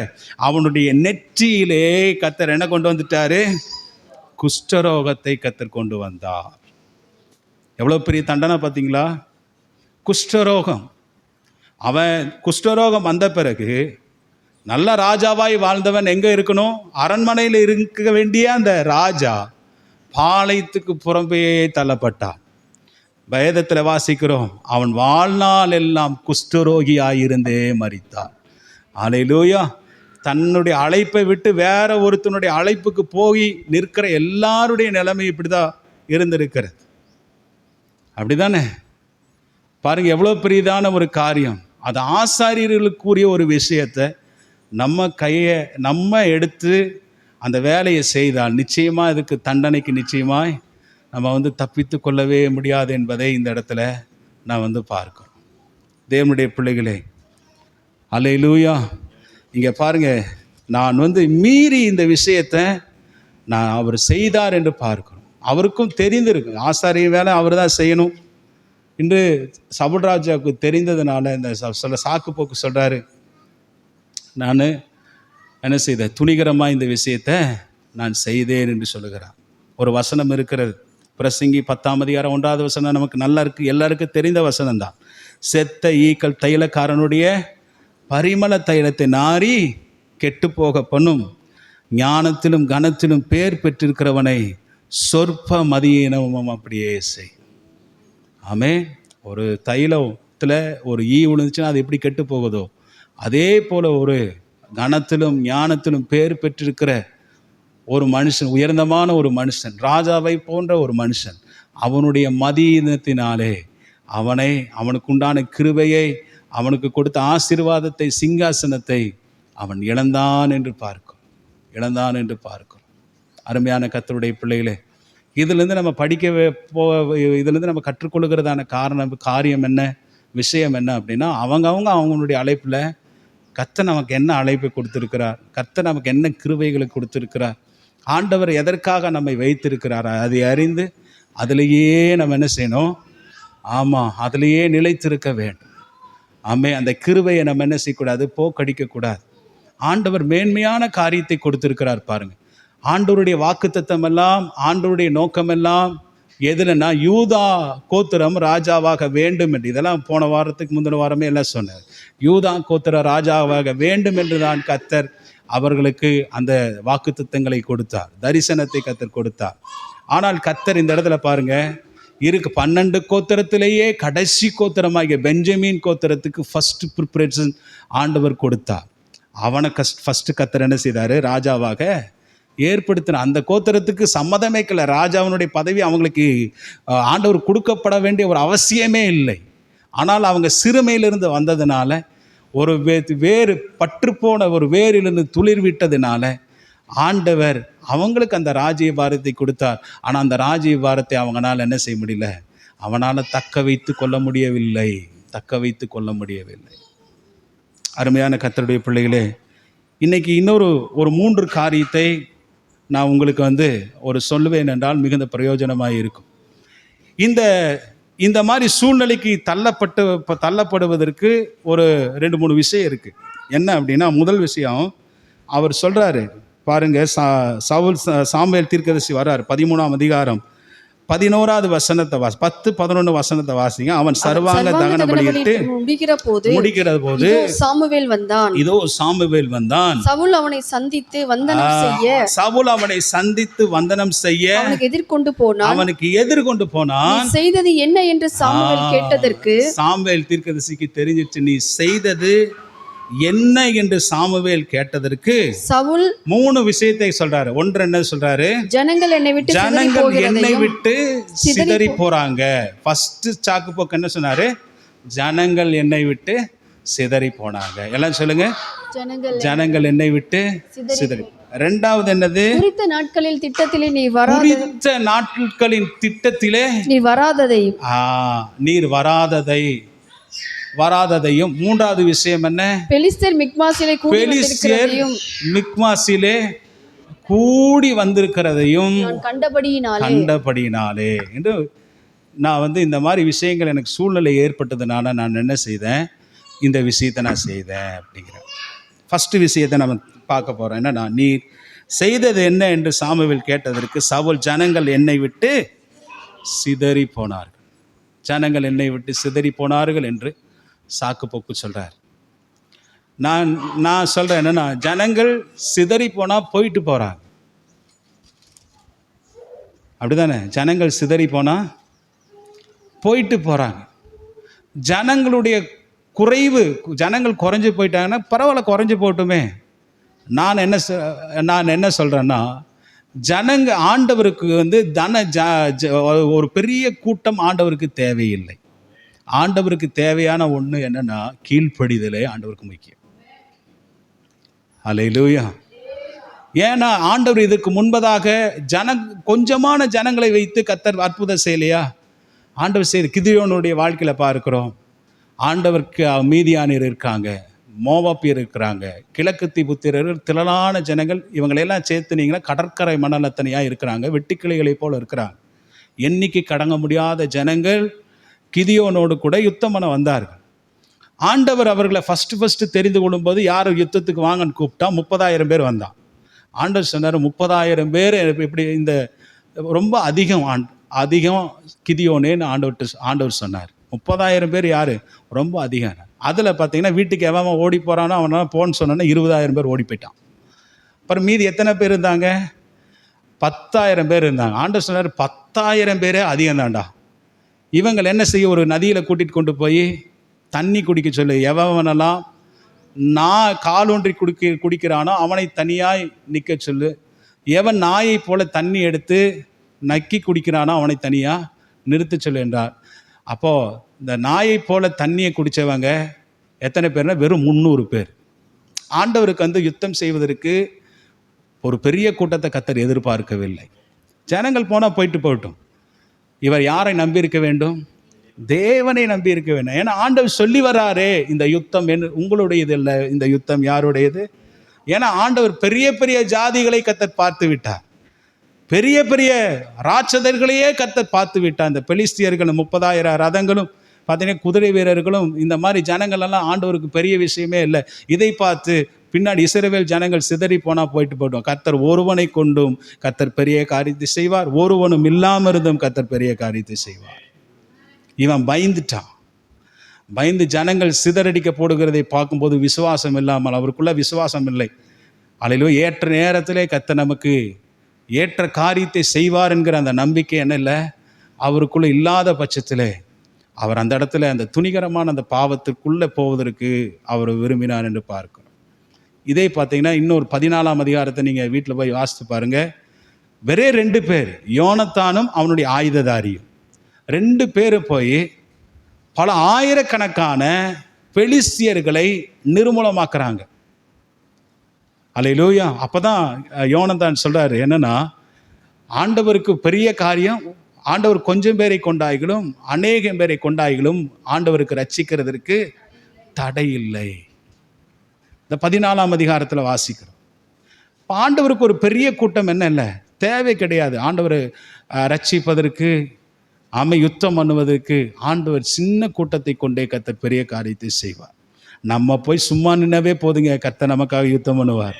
அவனுடைய நெற்றியிலே கர்த்தர் என்ன கொண்டு வந்துட்டாரு? குஷ்டரோகத்தை கர்த்தர் கொண்டு வந்தார். எவ்வளோ பெரிய தண்டனை பார்த்தீங்களா? குஷ்டரோகம். அவன் குஷ்டரோகம் வந்த பிறகு நல்ல ராஜாவாய் வாழ்ந்தவன் எங்கே இருக்கணும்? அரண்மனையில் இருக்க வேண்டிய அந்த ராஜா பாளையத்துக்கு புறம்பே தள்ளப்பட்டான். வேதத்தில் வாசிக்கிறோம், அவன் வாழ்நாள் எல்லாம் குஷ்டரோகியாயிருந்தே மரித்தான். அல்லேலூயா. தன்னுடைய அழைப்பை விட்டு வேற ஒருத்தனுடைய அழைப்புக்கு போய் நிற்கிற எல்லாருடைய நிலைமை இப்படிதான் இருந்திருக்கிறது. அப்படிதானே? பாருங்க, எவ்வளோ பெரியதான ஒரு காரியம். அது ஆசாரியர்களுக்குரிய ஒரு விஷயத்தை நம்ம எடுத்து அந்த வேலையை செய்தால் நிச்சயமாக இதுக்கு தண்டனைக்கு நிச்சயமாய் நம்ம தப்பித்து கொள்ளவே முடியாது என்பதை இந்த இடத்துல நான் பார்க்கிறோம். தேவனுடைய பிள்ளைகளே, அல்லேலூயா. இங்கே பாருங்கள், நான் மீறி இந்த விஷயத்தை அவர் செய்தார் என்று பார்க்கிறோம். அவருக்கும் தெரிந்திருக்கு ஆசாரிய வேலை அவர் தான் செய்யணும் என்று. சவுல் ராஜாவுக்கு தெரிந்ததுனால இந்த சாக்கு போக்கு சொல்கிறாரு, நான் என்ன செய்தேன்? துணிகரமாக இந்த விஷயத்தை நான் செய்தேன் என்று சொல்லுகிறார். ஒரு வசனம் இருக்கிறது, பிரசங்கி 10ஆம் அதிகாரம் 1வது வசனம். நமக்கு நல்லா இருக்கு, எல்லாருக்கும் தெரிந்த வசனம் தான். செத்த ஈக்கள் தைலக்காரனுடைய பரிமள தைலத்தை நாரி கெட்டு போக பண்ணும், ஞானத்திலும் கனத்திலும் பேர் பெற்றிருக்கிறவனை சொற்ப மதியினமும் அப்படியே செய். ஆமே. ஒரு தைலத்தில் ஒரு ஈ விழுந்துச்சுன்னா அது எப்படி கெட்டு போகுதோ, அதே போல் ஒரு கனத்திலும் ஞானத்திலும் பேர் பெற்றிருக்கிற ஒரு மனுஷன், உயர்ந்தமான ஒரு மனுஷன், ராஜாவை போன்ற ஒரு மனுஷன், அவனுடைய மதியினத்தினாலே அவனுக்கு உண்டான கிருபையை, அவனுக்கு கொடுத்த ஆசீர்வாதத்தை, சிங்காசனத்தை அவன் இழந்தான் என்று பார்க்கிறோம். அருமையான கர்த்தருடைய பிள்ளைகளே, இதிலிருந்து நம்ம இதிலிருந்து நம்ம கற்றுக்கொள்கிறதான காரியம் என்ன, விஷயம் என்ன அப்படின்னா, அவங்களுடைய அழைப்பில் கர்த்தர் நமக்கு என்ன அழைப்பை கொடுத்திருக்கிறார், கர்த்தர் நமக்கு என்ன கிருபைகளை கொடுத்திருக்கிறார், ஆண்டவர் எதற்காக நம்மை வைத்திருக்கிறார், அதை அறிந்து அதிலேயே நம்ம என்ன செய்யணும்? ஆமாம், அதிலேயே நிலைத்திருக்க வேண்டும். அந்த கிருபையை நம்ம என்ன செய்யக்கூடாது? போக்கடிக்கக்கூடாது. ஆண்டவர் மேன்மையான காரியத்தை கொடுத்திருக்கிறார் பாருங்க. ஆண்டவருடைய வாக்குத்தத்தம் எல்லாம், ஆண்டவருடைய நோக்கமெல்லாம் எதுலன்னா, யூதா கோத்திரம் ராஜாவாக வேண்டும் என்று, இதெல்லாம் போன வாரத்துக்கு முந்தின வாரமே எல்லாம் சொன்னார். யூதா கோத்திர ராஜாவாக வேண்டும் என்று தான் கர்த்தர் அவர்களுக்கு அந்த வாக்குத்தத்தங்களை கொடுத்தார், தரிசனத்தை கர்த்தர் கொடுத்தார். ஆனால் கர்த்தர் இந்த இடத்துல பாருங்க, 12 கோத்திரத்திலேயே கடைசி கோத்திரமாகிய பெஞ்சமின் கோத்திரத்துக்கு ஃபர்ஸ்ட் ப்ரிப்பரேஷன் ஆண்டவர் கொடுத்தார். அவனை ஃபர்ஸ்ட் கர்த்தர் என்ன செய்தார்? ராஜாவாக ஏற்படுத்தின. அந்த கோத்திரத்துக்கு சம்மதமே இல்லை. ராஜாவினுடைய பதவி அவங்களுக்கு ஆண்டவர் கொடுக்கப்பட வேண்டிய ஒரு அவசியமே இல்லை. ஆனால் அவங்க சிறுமையிலிருந்து வந்ததுனால, ஒரு வேறு பற்றுப்போன ஒரு வேரிலிருந்து துளிர் விட்டதுனால ஆண்டவர் அவங்களுக்கு அந்த ராஜ்யபாரத்தை கொடுத்தார். ஆனால் அந்த ராஜ்யபாரத்தை அவங்களால என்ன செய்ய முடியல? அவனால் தக்க வைத்து கொள்ள முடியவில்லை. அருமையான கர்த்தருடைய பிள்ளைகளே, இன்றைக்கி இன்னொரு 3 காரியத்தை நான் உங்களுக்கு ஒரு சொல்லுவேன் என்றால் மிகுந்த பிரயோஜனமாக இருக்கும். இந்த மாதிரி சூழ்நிலைக்கு தள்ளப்படுவதற்கு ஒரு 2-3 விஷயம் இருக்குது. என்ன அப்படின்னா, முதல் விஷயம் அவர் சொல்கிறாரு பாருங்க, சாமுவேல் தீர்க்கதரிசி வர்றார், 13ஆம் அதிகாரம் 11வது வசனத்தை 10-11 வசனத்தை வாசிங்க. அவன் சர்வாங்க தகன பலியிட்டு முடிக்கிற போது சாமுவேல் வந்தான். சவுல் அவனை சந்தித்து வந்தனம் செய்ய அவனுக்கு எதிர்கொண்டு போனான். செய்தது என்ன என்று சாமுவேல் கேட்டதற்கு சாமுவேல் தீர்க்கதரிசிக்கு தெரிஞ்சிச்சு. நீ செய்தது என்ன என்று சாமுவேல் கேட்டதற்கு சவுல் 3 விஷயத்தை சொல்றாரு. ஒன்று என்ன சொல்றாரு? ஜனங்கள் என்னை விட்டு சிதறி போறாங்க. ஃபர்ஸ்ட் சாக்கு போக்கு என்ன சொன்னாரு? ஜனங்கள் என்னை விட்டு சிதறி போனாங்க. எல்லாம் சொல்லுங்க, ஜனங்கள் என்னை விட்டு சிதறி. இரண்டாவது என்னது? குறித்த நாட்களின் திட்டத்திலே நீர் வராததையும். மூன்றாவது விஷயம் என்ன? பெலிஸ்தர் மிக்மாசிலே கூடி வந்திருக்கிறதையும் கண்டபடியினாலே என்று நான் இந்த மாதிரி விஷயங்கள் எனக்கு சூழ்நிலை ஏற்பட்டதுனால நான் என்ன செய்தேன்? இந்த விஷயத்தை நான் செய்தேன் அப்படிங்கிறேன். ஃபஸ்ட்டு விஷயத்தை நம்ம பார்க்க போகிறோம். என்னன்னா, நீர் செய்தது என்ன என்று சாமுவேல் கேட்டதற்கு சவுல் ஜனங்கள் என்னை விட்டு சிதறி போனார்கள் என்று சாக்கு போக்கு சொல்கிறார். நான் சொல்கிறேன் என்னென்னா, ஜனங்கள் சிதறி போனால் போயிட்டு போகிறாங்க, அப்படி தானே? ஜனங்கள் சிதறி போனால் போயிட்டு போகிறாங்க. ஜனங்களுடைய குறைவு, ஜனங்கள் குறைஞ்சி போயிட்டாங்கன்னா பரவாயில்ல, குறைஞ்சி போட்டுமே. நான் என்ன சொல்கிறேன்னா, ஆண்டவருக்கு ஒரு பெரிய கூட்டம் ஆண்டவருக்கு தேவையில்லை. ஆண்டவருக்கு தேவையான ஒன்று என்னன்னா, கீழ்ப்படிதலே ஆண்டவருக்கு முக்கியம். அல்லேலூயா. ஏன்னா ஆண்டவர் இதற்கு முன்பதாக கொஞ்சமான ஜனங்களை வைத்து கர்த்தர் அற்புதம் செய்யலையா? ஆண்டவர் செய்த கிதியோனுடைய வாழ்க்கையில் பார்க்கிறோம். ஆண்டவருக்கு மீதியானியர் இருக்காங்க, மோவாப்பியர் இருக்கிறாங்க, கிழக்கு தீபுத்திரர்கள், திரளான ஜனங்கள். இவங்களெல்லாம் சேர்த்துனீங்கன்னா கடற்கரை மணலத்தனையாக இருக்கிறாங்க, வெட்டுக்கிளிகளை போல் இருக்கிறாங்க. எண்ணிக்கை கடங்க முடியாத ஜனங்கள் கிதியோனோடு கூட யுத்தம் பண்ண வந்தார்கள். ஆண்டவர் அவர்களை ஃபஸ்ட்டு தெரிந்து கொள்ளும்போது யார் யுத்தத்துக்கு வாங்கன்னு கூப்பிட்டா 30,000 பேர் வந்தான். ஆண்டவர் சொன்னார், 30,000 பேர் இப்படி இந்த ரொம்ப அதிகம் கிதியோனேன்னு ஆண்டவர் சொன்னார். 30,000 பேர் யார்? ரொம்ப அதிகம். அதில் பார்த்தீங்கன்னா வீட்டுக்கு எவன் ஓடி போகிறானோ அவனால் போன்னு சொன்னோன்னா 20,000 பேர் ஓடி போயிட்டான். அப்புறம் மீதி எத்தனை பேர் இருந்தாங்க? 10,000 பேர் இருந்தாங்க. ஆண்டவர் சொன்னார், 10,000 பேரே அதிகம் தான்டா. இவங்க என்ன செய்ய? ஒரு நதியில் கூட்டிகிட்டு கொண்டு போய் தண்ணி குடிக்க சொல்லு. எவனெல்லாம் நான் காலூன்றி குடிக்கிறானோ அவனை தனியாய் நிற்க சொல்லு. எவன் நாயை போல தண்ணி எடுத்து நக்கி குடிக்கிறானோ அவனை தனியாக நிறுத்த சொல்லு என்றார். அப்போது இந்த நாயை போல தண்ணியை குடித்தவங்க எத்தனை பேர்னா வெறும் 300 பேர். ஆண்டவருக்கு யுத்தம் செய்வதற்கு ஒரு பெரிய கூட்டத்தை கர்த்தர் எதிர்பார்க்கவில்லை. ஜனங்கள் போனால் போயிட்டு போகட்டும். இவர் யாரை நம்பியிருக்க வேண்டும்? தேவனை நம்பி இருக்க வேண்டும். ஏன்னா ஆண்டவர் சொல்லி வராரே, இந்த யுத்தம் உங்களுடையது இல்லை, இந்த யுத்தம் யாருடையது? ஏன்னா ஆண்டவர் பெரிய பெரிய ஜாதிகளை கர்த்தர் பார்த்து விட்டார், பெரிய பெரிய ராட்சதர்களையே கர்த்தர் பார்த்து விட்டார். இந்த பெலிஸ்தியர்களும் 30,000 ரதங்களும் பார்த்தீங்கன்னா குதிரை வீரர்களும் இந்த மாதிரி ஜனங்கள் எல்லாம் ஆண்டவருக்கு பெரிய விஷயமே இல்லை. இதை பார்த்து பின்னாடி இஸ்ரவேல் ஜனங்கள் சிதறி போயிட்டு போட்டோம். கர்த்தர் ஒருவனை கொண்டும் கர்த்தர் பெரிய காரியத்தை செய்வார், ஒருவனும் இல்லாமல் இருந்தும் கர்த்தர் பெரிய காரியத்தை செய்வார். இவன் பயந்துட்டான். பயந்து ஜனங்கள் சிதறடிக்க போடுகிறதை பார்க்கும்போது விசுவாசம் இல்லாமல், அவருக்குள்ள விசுவாசம் இல்லை. அல்லேலூயா. ஏற்ற நேரத்திலே கர்த்தர் நமக்கு ஏற்ற காரியத்தை செய்வார் என்கிற அந்த நம்பிக்கை என்ன இல்லை, அவருக்குள்ள இல்லாத பட்சத்தில் அவர் அந்த இடத்துல அந்த துணிகரமான அந்த பாவத்திற்குள்ளே போவதற்கு அவர் விரும்பினார் என்று பார்க்கிறோம். இதே பார்த்தீங்கன்னா இன்னொரு 14ஆம் அதிகாரத்தை நீங்கள் வீட்டில் போய் வாசித்து பாருங்கள். வெறே 2 பேர், யோனத்தானும் அவனுடைய ஆயுததாரியும் 2 பேர் போய் பல ஆயிரக்கணக்கான பெலிஸ்தியர்களை நிர்மூலமாக்குறாங்க. அல்லேலூயா. அப்போ தான் யோனத்தான் சொல்கிறாரு, என்னன்னா ஆண்டவருக்கு பெரிய காரியம், ஆண்டவர் கொஞ்சம் பேரை கொண்டாய்களும் அநேகம் பேரை கொண்டாய்களும் ஆண்டவருக்கு ரட்சிக்கிறதுக்கு தடை இல்லை. இந்த 14ஆம் அதிகாரத்தில் வாசிக்கிறோம். இப்போ ஆண்டவருக்கு ஒரு பெரிய கூட்டம் என்ன இல்லை, தேவை கிடையாது. ஆண்டவர் ரட்சிப்பதற்கு, யுத்தம் பண்ணுவதற்கு ஆண்டவர் சின்ன கூட்டத்தை கொண்டே கர்த்தர் பெரிய காரியத்தை செய்வார். நம்ம போய் சும்மா நின்னவே போதுங்க, கர்த்தர் நமக்காக யுத்தம் பண்ணுவார்.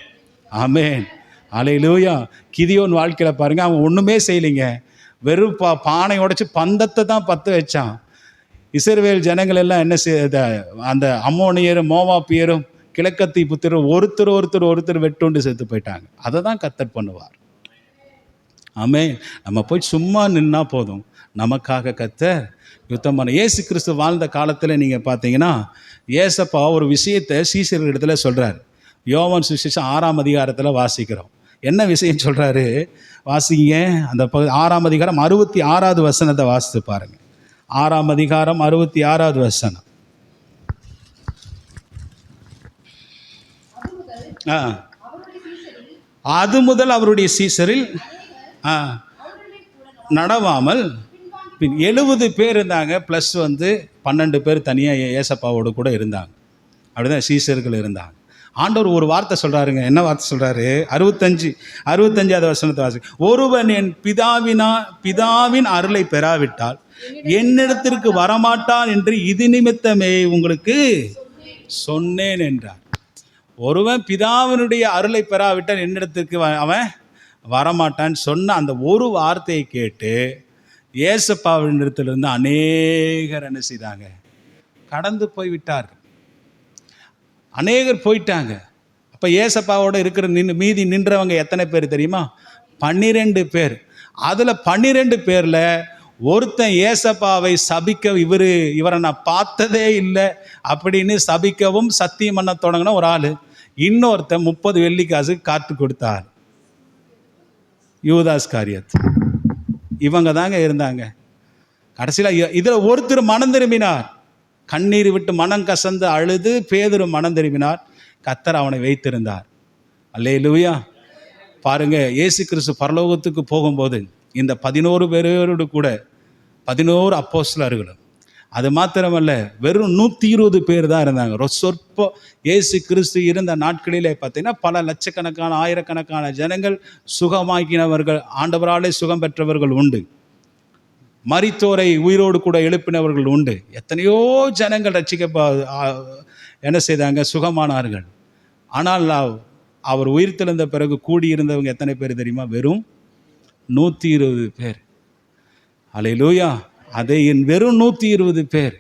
ஆமென். அல்லேலூயா. கிதியோன் வாழ்க்கையில் பாருங்கள், அவன் ஒன்றுமே செய்யலைங்க. வெறும் பானை உடைச்சி பந்தத்தை தான் பற்ற வச்சான். இஸ்ரவேல் ஜனங்கள் எல்லாம் என்ன அந்த அம்மோனியரும் மோவாப்பியரும் கிழக்கத்தி புத்திரரும் ஒருத்தர் வெட்டுண்டு செத்து போயிட்டாங்க. அதை தான் கர்த்தர் பண்ணுவார். ஆமென். நம்ம போய் சும்மா நின்னா போதும், நமக்காக கர்த்தர் யுத்தம் பண்ண. இயேசு கிறிஸ்து வாழ்ந்த காலத்தில் நீங்கள் பார்த்தீங்கன்னா ஏசப்பா ஒரு விஷயத்தை சீசர்களிடத்துல சொல்கிறார். யோவான் சுவிசேஷம் 6ஆம் அதிகாரத்தில் வாசிக்கிறோம். என்ன விஷயம் சொல்கிறாரு வாசிங்க. அந்த 6ஆம் அதிகாரம் 66வது வசனத்தை வாசித்து பாருங்க. 6ஆம் அதிகாரம் 66வது வசனம். அது முதல் அவருடைய சீசரில் நடவாமல் 70 பேர் இருந்தாங்க, ப்ளஸ் 12 பேர் தனியாக ஏசப்பாவோடு கூட இருந்தாங்க. அப்படிதான் சீசர்கள் இருந்தாங்க. ஆண்டவர் ஒரு வார்த்தை சொல்கிறாருங்க. என்ன வார்த்தை சொல்கிறாரு? 65வது வசனத்தை வாசி. ஒருவன் என் பிதாவின் அருளை பெறாவிட்டால் என்னிடத்திற்கு வரமாட்டான் என்று இது நிமித்தமே உங்களுக்கு சொன்னேன் என்றார். ஒருவன் பிதாவினுடைய அருளை பெறாவிட்டால் என்னிடத்திற்கு அவன் வரமாட்டான்னு சொன்ன அந்த ஒரு வார்த்தையை கேட்டு ஏசப்பாவின் இடத்திலிருந்து அநேகர் என்ன செய்தாங்க? கடந்து போய்விட்டார்கள். அநேகர் போயிட்டாங்க. அப்போ ஏசப்பாவோட இருக்கிற மீதி நின்றவங்க எத்தனை பேர் தெரியுமா? 12 பேர். அதில் 12 பேரில் ஒருத்தன் ஏசப்பாவை சபிக்க, இவரை நான் பார்த்ததே இல்லை அப்படின்னு சபிக்கவும் சத்தியம் பண்ண தொடங்கின ஒரு ஆள். இன்னொருத்தன் 30 வெள்ளிக்காசு காத்து கொடுத்தார், யூதாஸ் காரியத். இவங்க தாங்க இருந்தாங்க. கடைசியில் இதில் ஒருத்தர் மனம் திரும்பினார், கண்ணீர் விட்டு மனம் கசந்து அழுது பேதுரு மனம் திரும்பினார். கர்த்தர் அவனை வைத்திருந்தார். அல்லேலூயா. பாருங்க, இயேசு கிறிஸ்து பரலோகத்துக்கு போகும்போது இந்த 11 பேரோடு கூட 11 அப்போஸ்தலர்களும், அது மாத்திரமல்ல வெறும் 120 பேர் தான் இருந்தாங்க. சொற்ப இயேசு கிறிஸ்து இருந்த நாட்களிலே பார்த்தீங்கன்னா பல லட்சக்கணக்கான ஆயிரக்கணக்கான ஜனங்கள் சுகமாக்கினவர்கள், ஆண்டவராலே சுகம் பெற்றவர்கள் உண்டு. மரித்தோரை உயிரோடு கூட எழுப்பினவர்கள் உண்டு. எத்தனையோ ஜனங்கள் என்ன செய்தாங்க? சுகமானார்கள். ஆனால் அவர் உயிர்த்தெழுந்த பிறகு கூடியிருந்தவங்க எத்தனை பேர் தெரியுமா? வெறும் 120 பேர். அல்லேலூயா. அதை வெறும் 120 பேர்.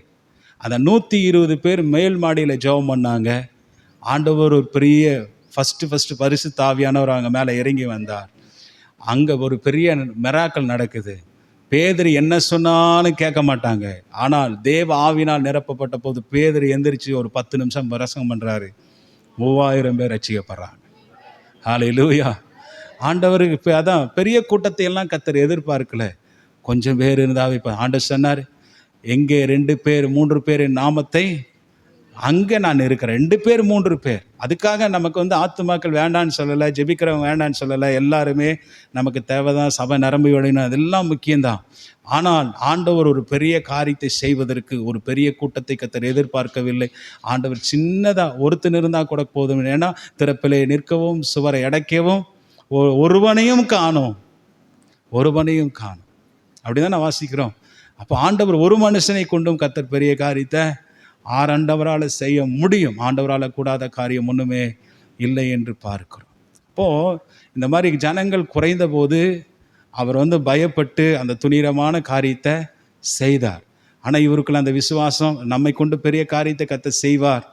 அந்த 120 பேர் மேல் மாடியில் ஜெபம் பண்ணாங்க. ஆண்டவர் ஒரு பெரிய ஃபஸ்ட்டு பரிசுத்த ஆவியானவர் அவங்க மேலே இறங்கி வந்தார். அங்கே ஒரு பெரிய மிராக்கள் நடக்குது. பேதுரு என்ன சொன்னாலும் கேட்க மாட்டாங்க. ஆனால் தேவ ஆவினால் நிரப்பப்பட்ட போது பேதுரு எந்திரிச்சு ஒரு 10 நிமிஷம் பிரசங்கம் பண்ணுறாரு. 3000 பேர் ரட்சிக்கப்படுறாங்க. ஹல்லேலூயா. ஆண்டவருக்கு இப்போ அதான் பெரிய கூட்டத்தை எல்லாம் கர்த்தர் எதிர்பார்க்கல, கொஞ்சம் பேர் இருந்தாவே. இப்போ ஆண்டவர் சொன்னார், எங்கே 2 பேர் 3 பேர் நாமத்தை அங்கே நான் இருக்கிறேன். 2 பேர் 3 பேர். அதுக்காக நமக்கு வந்து ஆத்துமாக்கள் வேண்டான்னு சொல்லலை, ஜெபிக்கிறவங்க வேண்டான்னு சொல்லலை. எல்லாருமே நமக்கு தேவை தான். சபை நிரம்பி வழியணும், அதெல்லாம் முக்கியம்தான். ஆனால் ஆண்டவர் ஒரு பெரிய காரியத்தை செய்வதற்கு ஒரு பெரிய கூட்டத்தை கர்த்தர் எதிர்பார்க்கவில்லை. ஆண்டவர் சின்னதாக ஒருத்தன் இருந்தால் கூட போதும். ஏன்னா திறப்பிலே நிற்கவும் சுவரை அடைக்கவும் ஒருவனையும் காணோம், ஒருவனையும் காணோம். அப்படி தான் நான் வாசிக்கிறோம். அப்போ ஆண்டவர் ஒரு மனுஷனை கொண்டும் கர்த்தர் பெரிய காரியத்தை ஆண்டவரால் செய்ய முடியும். ஆண்டவரால் கூடாத காரியம் ஒன்றுமே இல்லை என்று பார்க்கிறோம். அப்போது இந்த மாதிரி ஜனங்கள் குறைந்த போது அவர் வந்து பயப்பட்டு அந்த துணிகரமான காரியத்தை செய்தார். ஆனால் இவருக்குள்ள அந்த விசுவாசம், நம்மை கொண்டு பெரிய காரியத்தை கர்த்தர் செய்வார்,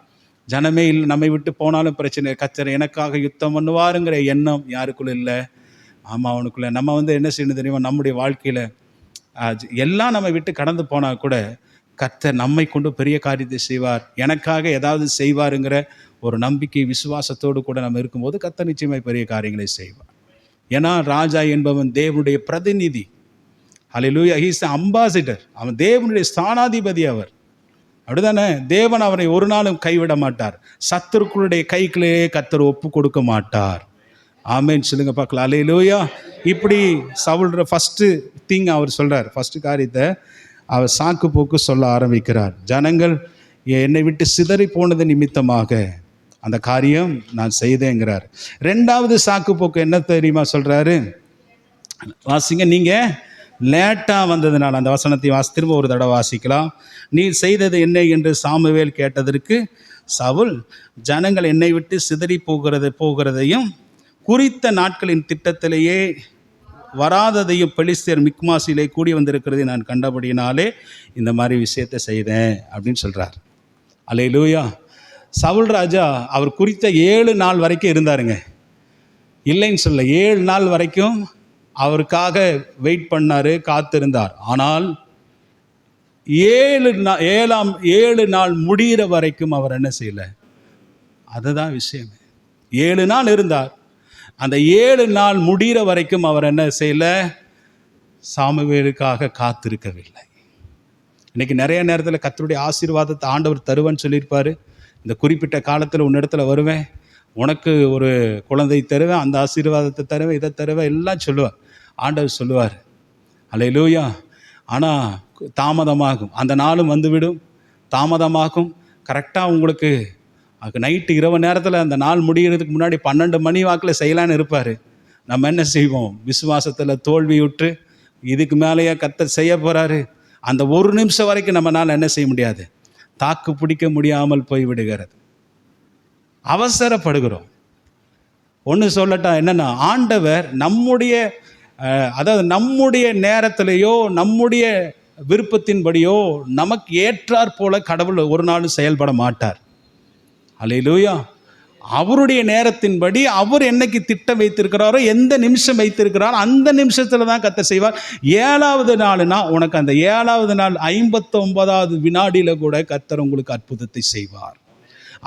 ஜனமே இல்லை, நம்மை விட்டு போனாலும் பிரச்சனை, கர்த்தர் எனக்காக யுத்தம் பண்ணுவாருங்கிற எண்ணம் யாருக்குள்ள இல்லை. ஆமாம், அவனுக்குள்ள நம்ம வந்து என்ன செய்யணும் தெரியுமா? நம்முடைய வாழ்க்கையில் எல்லாம் நம்ம விட்டு கடந்து போனால் கூட கர்த்தர் நம்மை கொண்டு பெரிய காரியத்தை செய்வார், எனக்காக ஏதாவது செய்வாருங்கிற ஒரு நம்பிக்கை விசுவாசத்தோடு கூட நம்ம இருக்கும்போது கர்த்தர் நிச்சயமாக பெரிய காரியங்களை செய்வார். ஏன்னா ராஜா என்பவன் தேவனுடைய பிரதிநிதி. ஹல்லேலூயா, ஹி இஸ் தி அம்பாசிடர். அவன் தேவனுடைய ஸ்தானாதிபதி. அவர் அப்படிதானே? தேவன் அவனை ஒரு நாளும் கைவிட மாட்டார். சத்துருக்களுடைய கைகளே கர்த்தர் ஒப்பு கொடுக்க மாட்டார். ஆமேன் சொல்லுங்க பார்க்கலாம். ஹல்லேலூயா. இப்படி சவுல்ற ஃபஸ்ட்டு திங் அவர் சொல்கிறார். ஃபஸ்ட்டு காரியத்தை அவர் சாக்கு போக்கு சொல்ல ஆரம்பிக்கிறார். ஜனங்கள் என்னை விட்டு சிதறி போனது நிமித்தமாக அந்த காரியம் நான் செய்தேங்கிறார். 2வது சாக்கு போக்கு என்ன தெரியுமா சொல்கிறாரு? வாசிங்க, நீங்கள் லேட்டாக வந்ததுனால. அந்த வசனத்தை திரும்ப ஒரு தடவை வாசிக்கலாம். நீ செய்தது என்ன என்று சாமுவேல் கேட்டதற்கு சவுல், ஜனங்கள் என்னை விட்டு சிதறி போகிறதையும் குறித்த நாட்களின் திட்டத்திலேயே வராததையும் பெலிஸ்தர் மிக்மாசிலே கூடி வந்திருக்கிறதை நான் கண்டபடியினாலே இந்த மாதிரி விஷயத்தை செய்தேன் அப்படின்னு சொல்கிறார். அல்லேலூயா. சவுல் ராஜா அவர் குறித்த 7 நாள் வரைக்கும் இருந்தாருங்க. இல்லைன்னு சொல்ல, 7 நாள் வரைக்கும் அவருக்காக வெயிட் பண்ணார், காத்திருந்தார். ஆனால் 7 நாள் முடிகிற வரைக்கும் அவர் என்ன செய்யலை. அதுதான் விஷயம். 7 நாள் இருந்தார். அந்த 7 நாள் முடிகிற வரைக்கும் அவர் என்ன செய்யலை, சாமுவேலுக்காக காத்திருக்கவில்லை. இன்றைக்கி நிறைய நேரத்தில் கர்த்தருடைய ஆசீர்வாதத்தை ஆண்டவர் தருவேன்னு சொல்லியிருப்பார். இந்த குறிப்பிட்ட காலத்தில் உன்னிடத்துல வருவேன், உனக்கு ஒரு குழந்தை தருவேன், அந்த ஆசீர்வாதத்தை தருவேன், இதை தருவேன், எல்லாம் சொல்லுவார். ஆண்டவர் சொல்லுவார். அல்லேலூயா. ஆனால் தாமதமாகும், அந்த நாளும் வந்துவிடும், தாமதமாகும். கரெக்டாக உங்களுக்கு நைட்டு இரவு நேரத்தில் அந்த நாள் முடிகிறதுக்கு முன்னாடி 12 மணி வாக்கில் செய்யலான்னு இருப்பார். நம்ம என்ன செய்வோம்? விசுவாசத்தில் தோல்வியுற்று இதுக்கு மேலேயே கர்த்தர் செய்ய போகிறாரு, அந்த ஒரு நிமிஷம் வரைக்கும் நம்மளால் என்ன செய்ய முடியாது, தாக்கு பிடிக்க முடியாமல் போய்விடுகிறது. அவசரப்படுகிறோம். ஒன்று சொல்லட்டா, என்னென்னா ஆண்டவர் நம்முடைய நேரத்திலேயோ நம்முடைய விருப்பத்தின்படியோ நமக்கு ஏற்றாற் போல கடவுள் ஒரு நாளும் செயல்பட மாட்டார். அல்லேலூயா. அவருடைய நேரத்தின்படி அவர் என்னைக்கு திட்டம் வைத்திருக்கிறாரோ, எந்த நிமிஷம் வைத்திருக்கிறாரோ அந்த நிமிஷத்தில் தான் கர்த்தர் செய்வார். 7வது நாள்னா உனக்கு அந்த 7வது நாள் 59வது வினாடியில் கூட கர்த்தர் உங்களுக்கு அற்புதத்தை செய்வார்.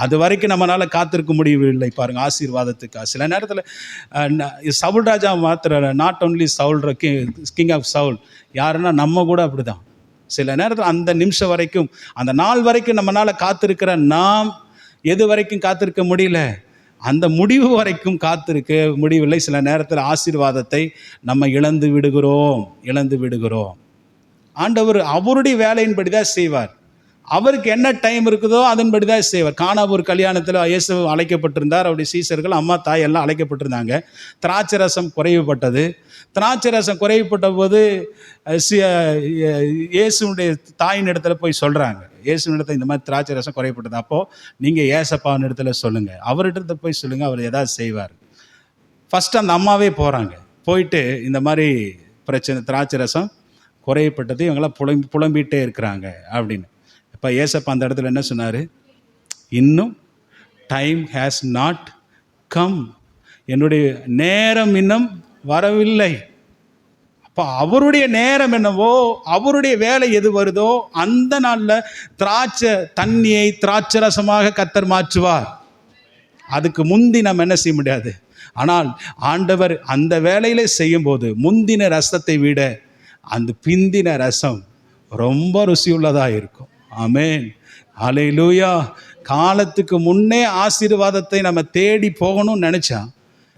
அது வரைக்கும் நம்மளால் காத்திருக்க முடியவில்லை பாருங்கள் ஆசீர்வாதத்துக்காக. சில நேரத்தில் சவுல் ராஜா மாத்திர, not only Saul king of Saul, யாருன்னா நம்ம கூட அப்படி தான். சில நேரத்தில் அந்த நிமிஷம் வரைக்கும், அந்த நாள் வரைக்கும் நம்மளால் காத்திருக்கிற நாம் எது வரைக்கும் காத்திருக்க முடியல, அந்த முடிவு வரைக்கும் காத்திருக்க முடியவில்லை. சில நேரத்தில் ஆசீர்வாதத்தை நம்ம இழந்து விடுகிறோம். ஆண்டவர் அவருடைய வேலையின்படி தான் செய்வார். அவருக்கு என்ன டைம் இருக்குதோ அதன்படி தான் செய்வார். கானாவூர் கல்யாணத்தில் இயேசு அழைக்கப்பட்டிருந்தார். அவருடைய சீசர்கள் அம்மா தாய் எல்லாம் அழைக்கப்பட்டிருந்தாங்க. திராட்சை ரசம் குறைவுபட்டது. திராட்சை ரசம் குறைவுபட்ட போது இயேசுடைய தாயின் இடத்துல போய் சொல்கிறாங்க, இயேசுவின் இடத்துல இந்த மாதிரி திராட்சை ரசம் குறைவுபட்டது, அப்போது நீங்கள் ஏசப்பாவின் இடத்துல சொல்லுங்கள், அவர்கிட்ட போய் சொல்லுங்கள், அவர் ஏதாவது செய்வார். ஃபஸ்ட்டு அந்த அம்மாவே போகிறாங்க. போயிட்டு இந்த மாதிரி பிரச்சனை, திராட்சை ரசம் குறைவுபட்டது, இவங்களாம் புலம்பிகிட்டே இருக்கிறாங்க அப்படின்னு. இப்போ ஏசப்பா அந்த இடத்துல என்ன சொன்னார்? இன்னும் டைம் ஹேஸ் நாட் கம், என்னுடைய நேரம் இன்னும் வரவில்லை. அப்போ அவருடைய நேரம் என்னவோ, அவருடைய வேலை எது வருதோ அந்த நாளில் திராட்சை தண்ணியை திராட்சை ரசமாக கர்த்தர் மாற்றுவார். அதுக்கு முந்தி நம்ம என்ன செய்ய முடியாது. ஆனால் ஆண்டவர் அந்த வேலையிலே செய்யும்போது முந்தின ரசத்தை விட அந்த பிந்தின ரசம் ரொம்ப ருசியுள்ளதாக இருக்கும். ஆமென், ஹல்லேலூயா. காலத்துக்கு முன்னே ஆசீர்வாதத்தை நம்ம தேடி போகணும்னு நினச்சா,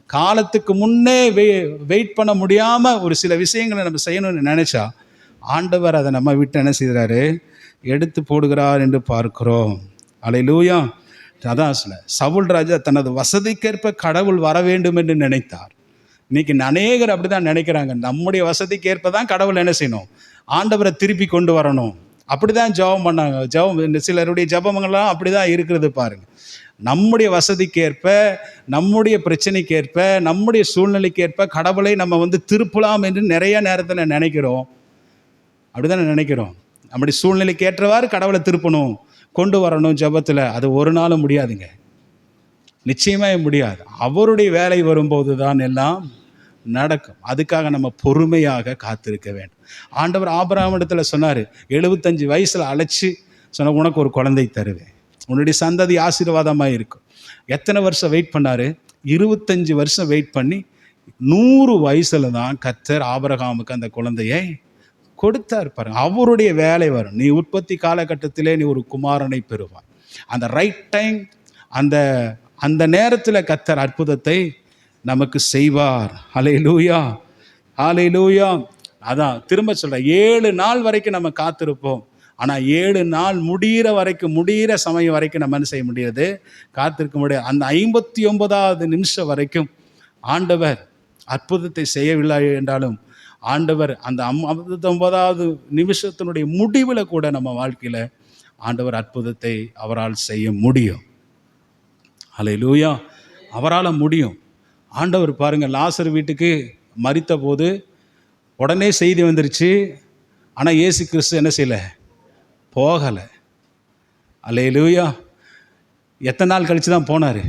காலத்துக்கு முன்னே வெயிட் பண்ண முடியாமல் ஒரு சில விஷயங்களை நம்ம செய்யணும்னு நினச்சா, ஆண்டவர் அதை நம்ம விட்டு என்ன செய்கிறாரு, எடுத்து போடுகிறார் என்று பார்க்கிறோம். அல்லேலூயா. அதான் சொல்ல, சவுல் ராஜா தனது வசதிக்கேற்ப கடவுள் வர வேண்டும் என்று நினைத்தார். இன்னைக்கு அநேகர் அப்படி தான் நினைக்கிறாங்க. நம்முடைய வசதிக்கேற்ப தான் கடவுள் என்ன செய்யணும், ஆண்டவரை திருப்பி கொண்டு வரணும். அப்படி தான் ஜெபம் பண்ணாங்க. சிலருடைய ஜெபங்கள்லாம் அப்படி தான் இருக்கிறது பாருங்கள். நம்முடைய வசதிக்கேற்ப, நம்முடைய பிரச்சனைக்கேற்ப, நம்முடைய சூழ்நிலைக்கேற்ப கடவுளை நம்ம திருப்பலாம் என்று நிறைய நேரத்தில் நினைக்கிறோம். அப்படி தானே நினைக்கிறோம். நம்முடைய சூழ்நிலைக்கு ஏற்றவாறு கடவுளை திருப்பணும், கொண்டு வரணும் ஜெபத்தில். அது ஒரு நாளும் முடியாதுங்க, நிச்சயமாக முடியாது. அவருடைய வேலை வரும்போது தான் எல்லாம் நடக்கும். அதுக்காக நம்ம பொறுமையாக காத்திருக்க வேண்டும். ஆண்டவர் ஆபிரகாமிடத்தில் சொன்னார், 75 வயசில் அழைச்சி சொன்ன, உனக்கு ஒரு குழந்தை தருவேன், உன்னுடைய சந்ததி ஆசீர்வாதமாக இருக்கும். எத்தனை வருஷம் வெயிட் பண்ணார்? 25 வருஷம் வெயிட் பண்ணி 100 வயசில் தான் கர்த்தர் ஆபிரகாமுக்கு அந்த குழந்தையை கொடுத்தார் பாருங்க. அவருடைய வேலை வரும். நீ உற்பத்தி காலகட்டத்திலே நீ ஒரு குமாரனை பெறுவார். அந்த ரைட் டைம், அந்த நேரத்தில் கர்த்தர் அற்புதத்தை நமக்கு செய்வார். ஹல்லேலூயா, ஹல்லேலூயா. அதான் திரும்ப சொல்கிறேன், 7 நாள் வரைக்கும் நம்ம காத்திருப்போம். ஆனால் 7 நாள் முடிகிற சமயம் வரைக்கும் நம்ம என்ன செய்ய முடியாது, காத்திருக்க முடியாது. அந்த 59வது நிமிஷம் வரைக்கும் ஆண்டவர் அற்புதத்தை செய்யவில்லை என்றாலும், ஆண்டவர் அந்த 59வது நிமிஷத்தினுடைய முடிவில் கூட நம்ம வாழ்க்கையில் ஆண்டவர் அற்புதத்தை அவரால் செய்ய முடியும். ஹல்லேலூயா, அவரால் முடியும். ஆண்டவர் பாருங்கள், லாசர் வீட்டுக்கு மரித்த போது உடனே செய்தி வந்துருச்சு. ஆனால் இயேசு கிறிஸ்து என்ன செய்யலை, போகலை. ஹல்லேலூயா. எத்தனை நாள் கழித்து தான் போனார்?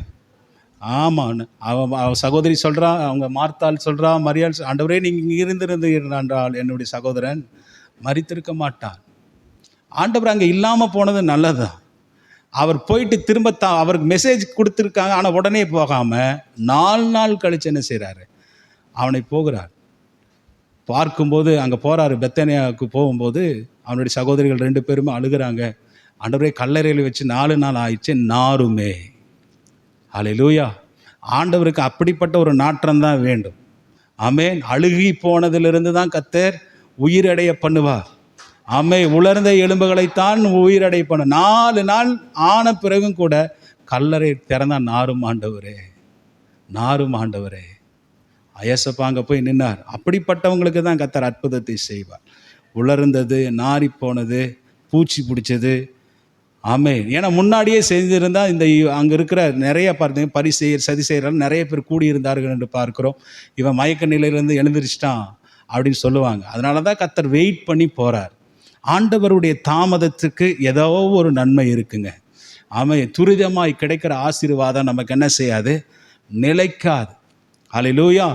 ஆமாம், அவன் சகோதரி சொல்கிறா, அவங்க மார்த்தாள் சொல்கிறா, மரியாள், ஆண்டவரே நீங்கள் இங்கே இருந்திருந்தால் என்னுடைய சகோதரன் மரித்திருக்க மாட்டான். ஆண்டவர் அங்கே இல்லாமல் போனது நல்லதுதான். அவர் போயிட்டு திரும்ப அவருக்கு மெசேஜ் கொடுத்துருக்காங்க. ஆனால் உடனே போகாமல் 4 நாள் கழித்து என்ன செய்கிறாரு, அவனை போகிறார். பார்க்கும்போது அங்கே போகிறாரு. பெத்தானியாவுக்கு போகும்போது அவனுடைய சகோதரிகள் 2 பேருமே அழுகிறாங்க. ஆண்டவரே, கல்லறையில் வச்சு 4 நாள் ஆயிடுச்சு, நாருமே. ஹல்லேலூயா. ஆண்டவருக்கு அப்படிப்பட்ட ஒரு நாற்றம் தான் வேண்டும். ஆமென். அழுகி போனதிலிருந்து தான் கர்த்தர் உயிரடைய பண்ணுவார். ஆமென். உலர்ந்த எலும்புகளைத்தான் உயிரடை பண்ண. 4 நாள் ஆன பிறகும் கூட கல்லறை திறந்தா, நாரும் ஆண்டவரே, நாரும் ஆண்டவரே. அயசப்பா அங்கே போய் நின்னார். அப்படிப்பட்டவங்களுக்கு தான் கர்த்தர் அற்புதத்தை செய்வார். உலர்ந்தது, நாரி போனது, பூச்சி பிடிச்சது. ஆமென். ஏன்னா முன்னாடியே செஞ்சிருந்தால் இந்த அங்கே இருக்கிற நிறைய பார்த்தீங்க பரிசெயர் சதிசெயர்கள் நிறைய பேர் கூடியிருந்தார்கள் என்று பார்க்குறோம். இவன் மயக்க நிலையிலேருந்து எழுந்திரிச்சிட்டான் அப்படின்னு சொல்லுவாங்க. அதனால தான் கர்த்தர் வெயிட் பண்ணி போகிறார். ஆண்டவருடைய தாமதத்துக்கு ஏதோ ஒரு நன்மை இருக்குங்க. ஆமென். துரிதமாய் கிடைக்கிற ஆசீர்வாதம் நமக்கு என்ன செய்யாது, நிலைக்காது. ஹல்லேலூயா.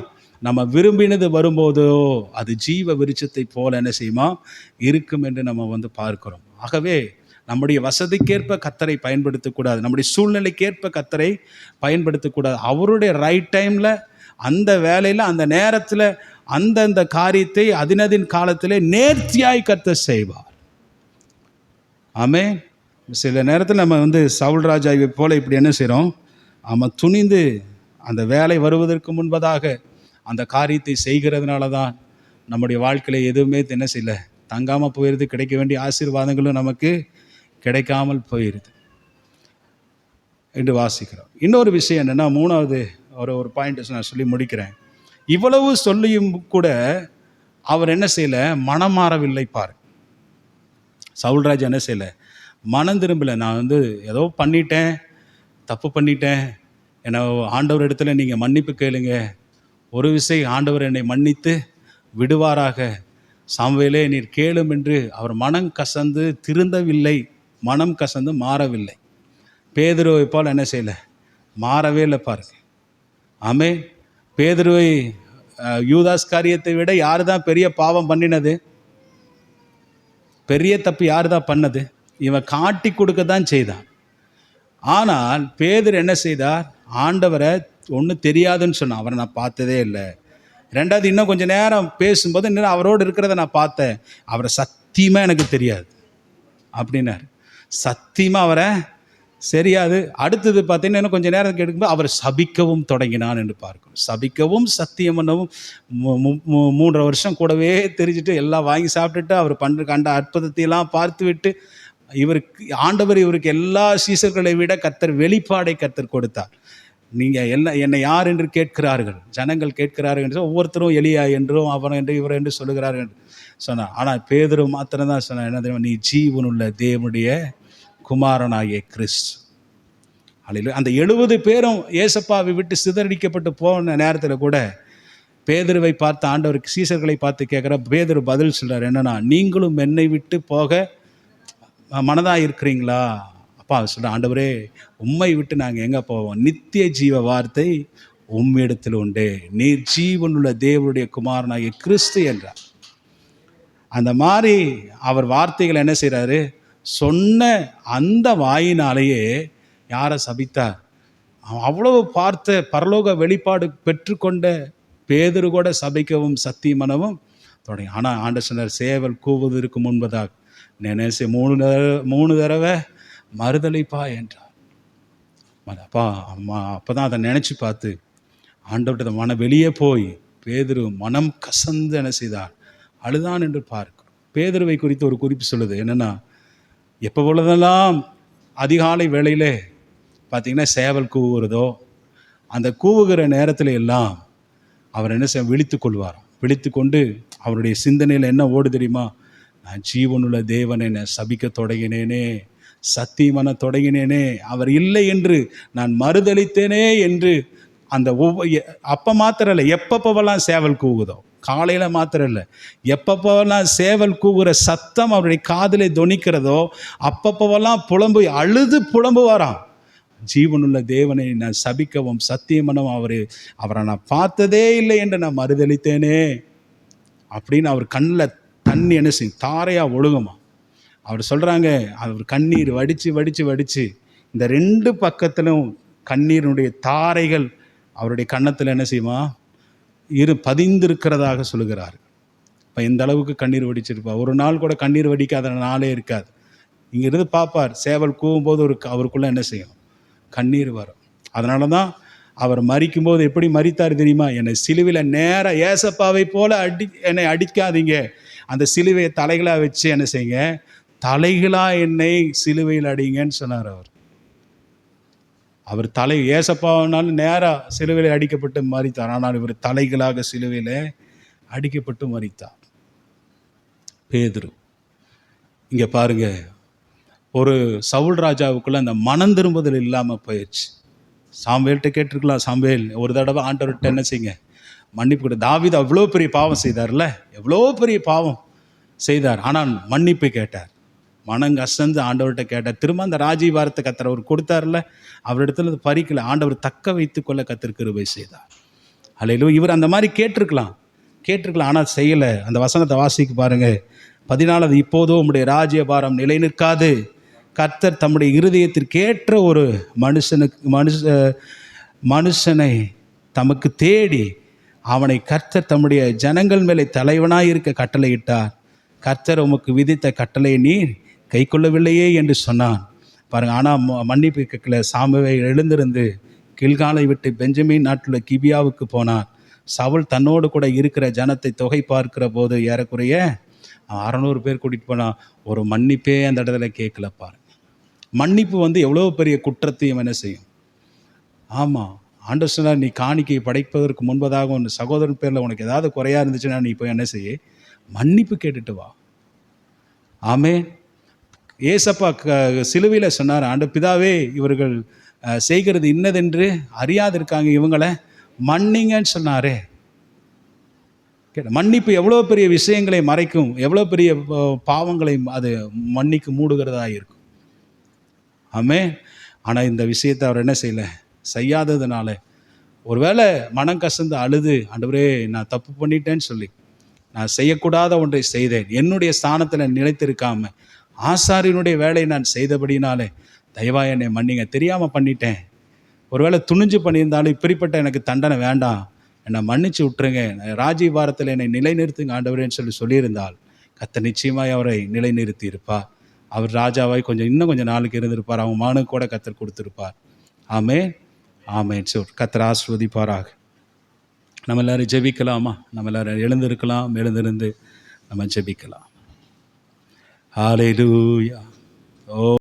நம்ம விரும்பினது வரும்போதோ அது ஜீவ விருட்சத்தை போல என்ன செய்யுமா இருக்கும் என்று நம்ம பார்க்கிறோம். ஆகவே நம்முடைய வசதிக்கேற்ப கர்த்தரை பயன்படுத்தக்கூடாது, நம்முடைய சூழ்நிலைக்கேற்ப கர்த்தரை பயன்படுத்தக்கூடாது. அவருடைய ரைட் டைமில், அந்த வேலையில், அந்த நேரத்தில், அந்தந்த காரியத்தை அதினதின் காலத்திலே நேர்த்தியாய் கர்த்தர் செய்வார். ஆமென். சில நேரத்தில் நம்ம சவுல் ராஜாவை போல இப்படி என்ன செய்கிறோம், நம்ம துணிந்து அந்த வேலை வருவதற்கு முன்பதாக அந்த காரியத்தை செய்கிறதுனால தான் நம்முடைய வாழ்க்கையில் எதுவுமே என்ன செய்யலை, தங்காமல் போயிடுது. கிடைக்க வேண்டிய ஆசீர்வாதங்களும் நமக்கு கிடைக்காமல் போயிடுது என்று வாசிக்கிறோம். இன்னொரு விஷயம் என்னென்னா, 3வது ஒரு பாயிண்ட் நான் சொல்லி முடிக்கிறேன். இவ்வளவு சொல்லியும் கூட அவர் என்ன செய்யலை, மனம் மாறவில்லை. பாரு, சவுல்ராஜ் என்ன செய்யலை, மனம் திரும்பலை. நான் ஏதோ பண்ணிட்டேன், தப்பு பண்ணிட்டேன், என்னை ஆண்டவர் இடத்துல நீங்கள் மன்னிப்பு கேளுங்க, ஒரு விஷயம் ஆண்டவர் என்னை மன்னித்து விடுவாராக, சாமுவேலே நீர் கேளும் என்று அவர் மனம் கசந்து திருந்தவில்லை, மனம் கசந்து மாறவில்லை. பேதுருவை போல் என்ன செய்யலை, மாறவே இல்லை. பாருங்க. ஆமென். பேதுருவை யூதாஸ் காரியத்தை விட யார் தான் பெரிய பாவம் பண்ணினது, பெரிய தப்பு யார் தான் பண்ணது? இவன் காட்டி கொடுக்க தான் செய்தான். ஆனால் பேதுரு என்ன செய்தார், ஆண்டவரை ஒன்றும் தெரியாதுன்னு சொன்னான். அவரை நான் பார்த்ததே இல்லை. 2வது இன்னும் கொஞ்சம் நேரம் பேசும்போது, இன்னும் அவரோடு இருக்கிறத நான் பார்த்தேன், அவரை சத்தியமாக எனக்கு தெரியாது அப்படின்னார். சத்தியமாக அவரை சரியாது. அடுத்தது பார்த்தீங்கன்னா இன்னும் கொஞ்சம் நேரம் கேட்கும்போது அவர் சபிக்கவும் தொடங்கினான் என்று பார்க்கிறோம். சபிக்கவும் சத்தியம் பண்ணவும் 3 வருஷம் கூடவே தெரிஞ்சுட்டு எல்லாம் வாங்கி சாப்பிட்டுட்டு அவர் கண்ட அற்புதத்தையெல்லாம் பார்த்து விட்டு ஆண்டவர் இவருக்கு எல்லா சீசர்களை விட கர்த்தர் வெளிப்பாடை கர்த்தர் கொடுத்தார். நீங்கள் என்னை யார் என்று கேட்கிறார்கள், ஜனங்கள் கேட்கிறார்கள் என்று ஒவ்வொருத்தரும் எலியா என்றும் அவன் என்று இவர் என்று சொல்லுகிறார்கள் என்று சொன்னார். ஆனால் பேதுரு மாத்திரம்தான் சொன்னார், என்ன தெரியுமா, நீ ஜீவனுள்ள தேவனுடைய குமாரனாகிய கிறிஸ்து. அல்லேலூயா. அந்த 70 பேரும் ஏசப்பாவை விட்டு சிதறடிக்கப்பட்டு போன நேரத்தில் கூட பேதுருவை பார்த்து ஆண்டவருக்கு சீசர்களை பார்த்து கேட்குற பேதுரு பதில் சொல்கிறார், என்னன்னா, நீங்களும் என்னை விட்டு போக மனதாக இருக்கிறீங்களா? அப்பா சொல்ற, ஆண்டவரே உம்மை விட்டு நாங்கள் எங்கே போவோம்? நித்திய ஜீவ வார்த்தை உம்மிடத்தில் உண்டே, நீர் ஜீவனுள்ள தேவனுடைய குமாரனாகிய கிறிஸ்து என்றார். அந்த மாதிரி அவர் வார்த்தைகள் என்ன செய்கிறாரு, சொன்ன அந்த வாயினாலேயே யாரை சபித்தார்? அவ்வளவு பார்த்த பரலோக வெளிப்பாடு பெற்றுக்கொண்ட பேதுரு கூட சபிக்கவும் சத்தியமனவும் தொடங்கி. ஆனால் ஆண்டவர் சொன்னார், சேவல் கூவுவதற்கு முன்பதாக நினைச்சு 3 தடவை மறுதலிப்பா என்றார். அப்பா அம்மா அப்போ தான் அதை நினச்சி பார்த்து ஆண்டவர்கிட்ட மனம் வெளியே போய் பேதுரு மனம் கசந்து என்ன செய்தார், அழுதான் என்று பார்க்கிறோம். பேதுருவை குறித்து ஒரு குறிப்பு சொல்லுது, என்னென்னா, எப்போ பொழுதெல்லாம் அதிகாலை வேளையிலே பார்த்திங்கன்னா சேவல் கூவுகிறதோ, அந்த கூவுகிற நேரத்தில் எல்லாம் அவர் என்ன செய்ய விழித்து கொள்வார். விழித்து கொண்டு அவருடைய சிந்தனையில் என்ன ஓடு தெரியுமா, நான் ஜீவனுள்ள தேவனை நான் சபிக்க தொடங்கினேனே, சத்தியமான தொடங்கினேனே, அவர் இல்லை என்று நான் மறுதளித்தேனே என்று அந்த அப்போ மாத்திரம் இல்லை, எப்பப்போவெல்லாம் சேவல் கூவுதோ, காலையில் மாத்திரம் இல்லை, எப்பப்போவெல்லாம் சேவல் கூவுகிற சத்தம் அவருடைய காதிலே தொனிக்கிறதோ அப்பப்போவெல்லாம் அழுது புலம்புவாராம். ஜீவனுள்ள தேவனை நான் சபிக்கவும் சத்தியமனம் அவரை நான் பார்த்ததே இல்லை என்று நான் மறுதளித்தேனே அப்படின்னு அவர் கண்ணில் தண்ணி என்ன செய்யும், தாரையாக ஒழுகுமா. அவர் சொல்கிறாங்க, அவர் கண்ணீர் வடித்து இந்த 2 பக்கத்திலும் கண்ணீருடைய தாரைகள் அவருடைய கன்னத்தில் என்ன செய்யுமா, பதிந்திருக்கிறதாக சொல்லுகிறார். இப்போ இந்த அளவுக்கு கண்ணீர் வடிச்சிருப்பார். ஒரு நாள் கூட கண்ணீர் வடிக்காத நாளே இருக்காது. இங்கிருந்து பார்ப்பார், சேவல் கூவும்போது அவருக்குள்ளே என்ன செய்யும், கண்ணீர் வரும். அதனால தான் அவர் மரிக்கும்போது எப்படி மரித்தார் தெரியுமா, என்னை சிலுவையில் நேராக ஏசப்பாவை போல என்னை அடிக்காதீங்க, அந்த சிலுவையை தலைகளாக வச்சு என்ன செய்யுங்க, தலைகளாக என்னை சிலுவையில் அடிங்கன்னு சொன்னார். அவர் ஏசப்பாவினாலும் நேராக சிலுவையில் அடிக்கப்பட்டு மரித்தார். ஆனால் இவர் தலைகளாக சிலுவையில் அடிக்கப்பட்டு மரித்தார். பேதுரு இங்கே பாருங்க, ஒரு சவுல் ராஜாவுக்குள்ள அந்த மனம் திரும்புதல் இல்லாமல் போயிடுச்சு. சாமுவேல்கிட்ட கேட்டிருக்கலாம், சாமுவேல் ஒரு தடவை ஆண்டவர்கிட்ட என்ன செய்யுங்க, மன்னிப்பு கொடு. தாவீது அவ்வளோ பெரிய பாவம் செய்தார்ல, எவ்வளோ பெரிய பாவம் செய்தார், ஆனால் மன்னிப்பு கேட்டார். மனம் கசந்து ஆண்டவர்கிட்ட கேட்டார். திரும்ப அந்த ராஜீவாரத்தை கத்தர் அவர் கொடுத்தார்ல, அவரிடத்துல பறிக்கல, ஆண்டவர் தக்க வைத்து கொள்ள கத்தர் கிருபை செய்தார். அல்லேலூயா. இவர் அந்த மாதிரி கேட்டிருக்கலாம், ஆனால் செய்யலை. அந்த வசனத்தை வாசிக்கு பாருங்க, 14. இப்போதோ உம்முடைய ராஜ்ய பாரம் நிலை நிற்காது, கர்த்தர் தம்முடைய இருதயத்திற்கேற்ற ஒரு மனுஷனை தமக்கு தேடி அவனை கர்த்தர் தம்முடைய ஜனங்கள் மேலே தலைவனாக இருக்க கட்டளையிட்டார். கர்த்தர் உமக்கு விதித்த கட்டளை நீர் கை கொள்ளவில்லையே என்று சொன்னான் பாருங்க. ஆனால் மன்னிப்பு கேட்கல. சாமுவேல் எழுந்திருந்து கில்காலை விட்டு பெஞ்சமின் நாட்டில் கிபியாவுக்கு போனான். சவுல் தன்னோடு கூட இருக்கிற ஜனத்தை தொகை பார்க்கிற போது ஏறக்குறைய 600 பேர் கூட்டிகிட்டு போனான். ஒரு மன்னிப்பே அந்த இடத்துல கேட்கல பாருங்க. மன்னிப்பு எவ்வளோ பெரிய குற்றத்தையும் என்ன செய்யும். ஆமாம், ஆண்டவர் சொன்னார், நீ காணிக்கையை படைப்பதற்கு முன்பதாக உன் சகோதரன் பேரில் உனக்கு ஏதாவது குறையாக இருந்துச்சுன்னா நீ போய் என்ன செய்ய, மன்னிப்பு கேட்டுட்டு வா. ஆமே. ஏசப்பா சிலுவையில் சொன்னார், ஆண்டு பிதாவே இவர்கள் செய்கிறது இன்னதென்று அறியாது இருக்காங்க, இவங்களை மன்னிங்கன்னு சொன்னாரே. மன்னிப்பு எவ்வளோ பெரிய விஷயங்களை மறைக்கும், எவ்வளோ பெரிய பாவங்களை அது மன்னிக்கு மூடுகிறதா இருக்கும். ஆமே. ஆனால் இந்த விஷயத்தை அவர் என்ன செய்யாததுனால ஒருவேளை மனம் கசந்து அழுது, ஆண்டவரே நான் தப்பு பண்ணிட்டேன்னு சொல்லி, நான் செய்யக்கூடாத ஒன்றை செய்தேன், என்னுடைய ஸ்தானத்தில் நிலைத்திருக்காம ஆசாரியனுடைய வேலையை நான் செய்தபடினாலே தயவா என்னை மன்னிங்க, தெரியாமல் பண்ணிட்டேன், ஒருவேளை துணிஞ்சு பண்ணியிருந்தாலும் இப்படிப்பட்ட எனக்கு தண்டனை வேண்டாம், என்னை மன்னிச்சு விட்டுருங்க, ராஜ்யபாரத்தில் என்னை நிலைநிறுத்துங்க ஆண்டவரேன்னு சொல்லியிருந்தால் கர்த்தர் நிச்சயமாய் அவரை நிலைநிறுத்தி இருப்பார். அவர் ராஜாவாய் இன்னும் கொஞ்சம் நாளுக்கு இருந்திருப்பார். அவங்க மகனுக்கு கூட கர்த்தர் கொடுத்துருப்பார். ஆமென், ஆமென். கர்த்தர் ஆசீர்வதிப்பாராக. நம்ம எல்லாரும் ஜெபிக்கலாமா? நம்ம எல்லாரும் எழுந்திருந்து நம்ம ஜெபிக்கலாம். ஹல்லேலூயா. ஓ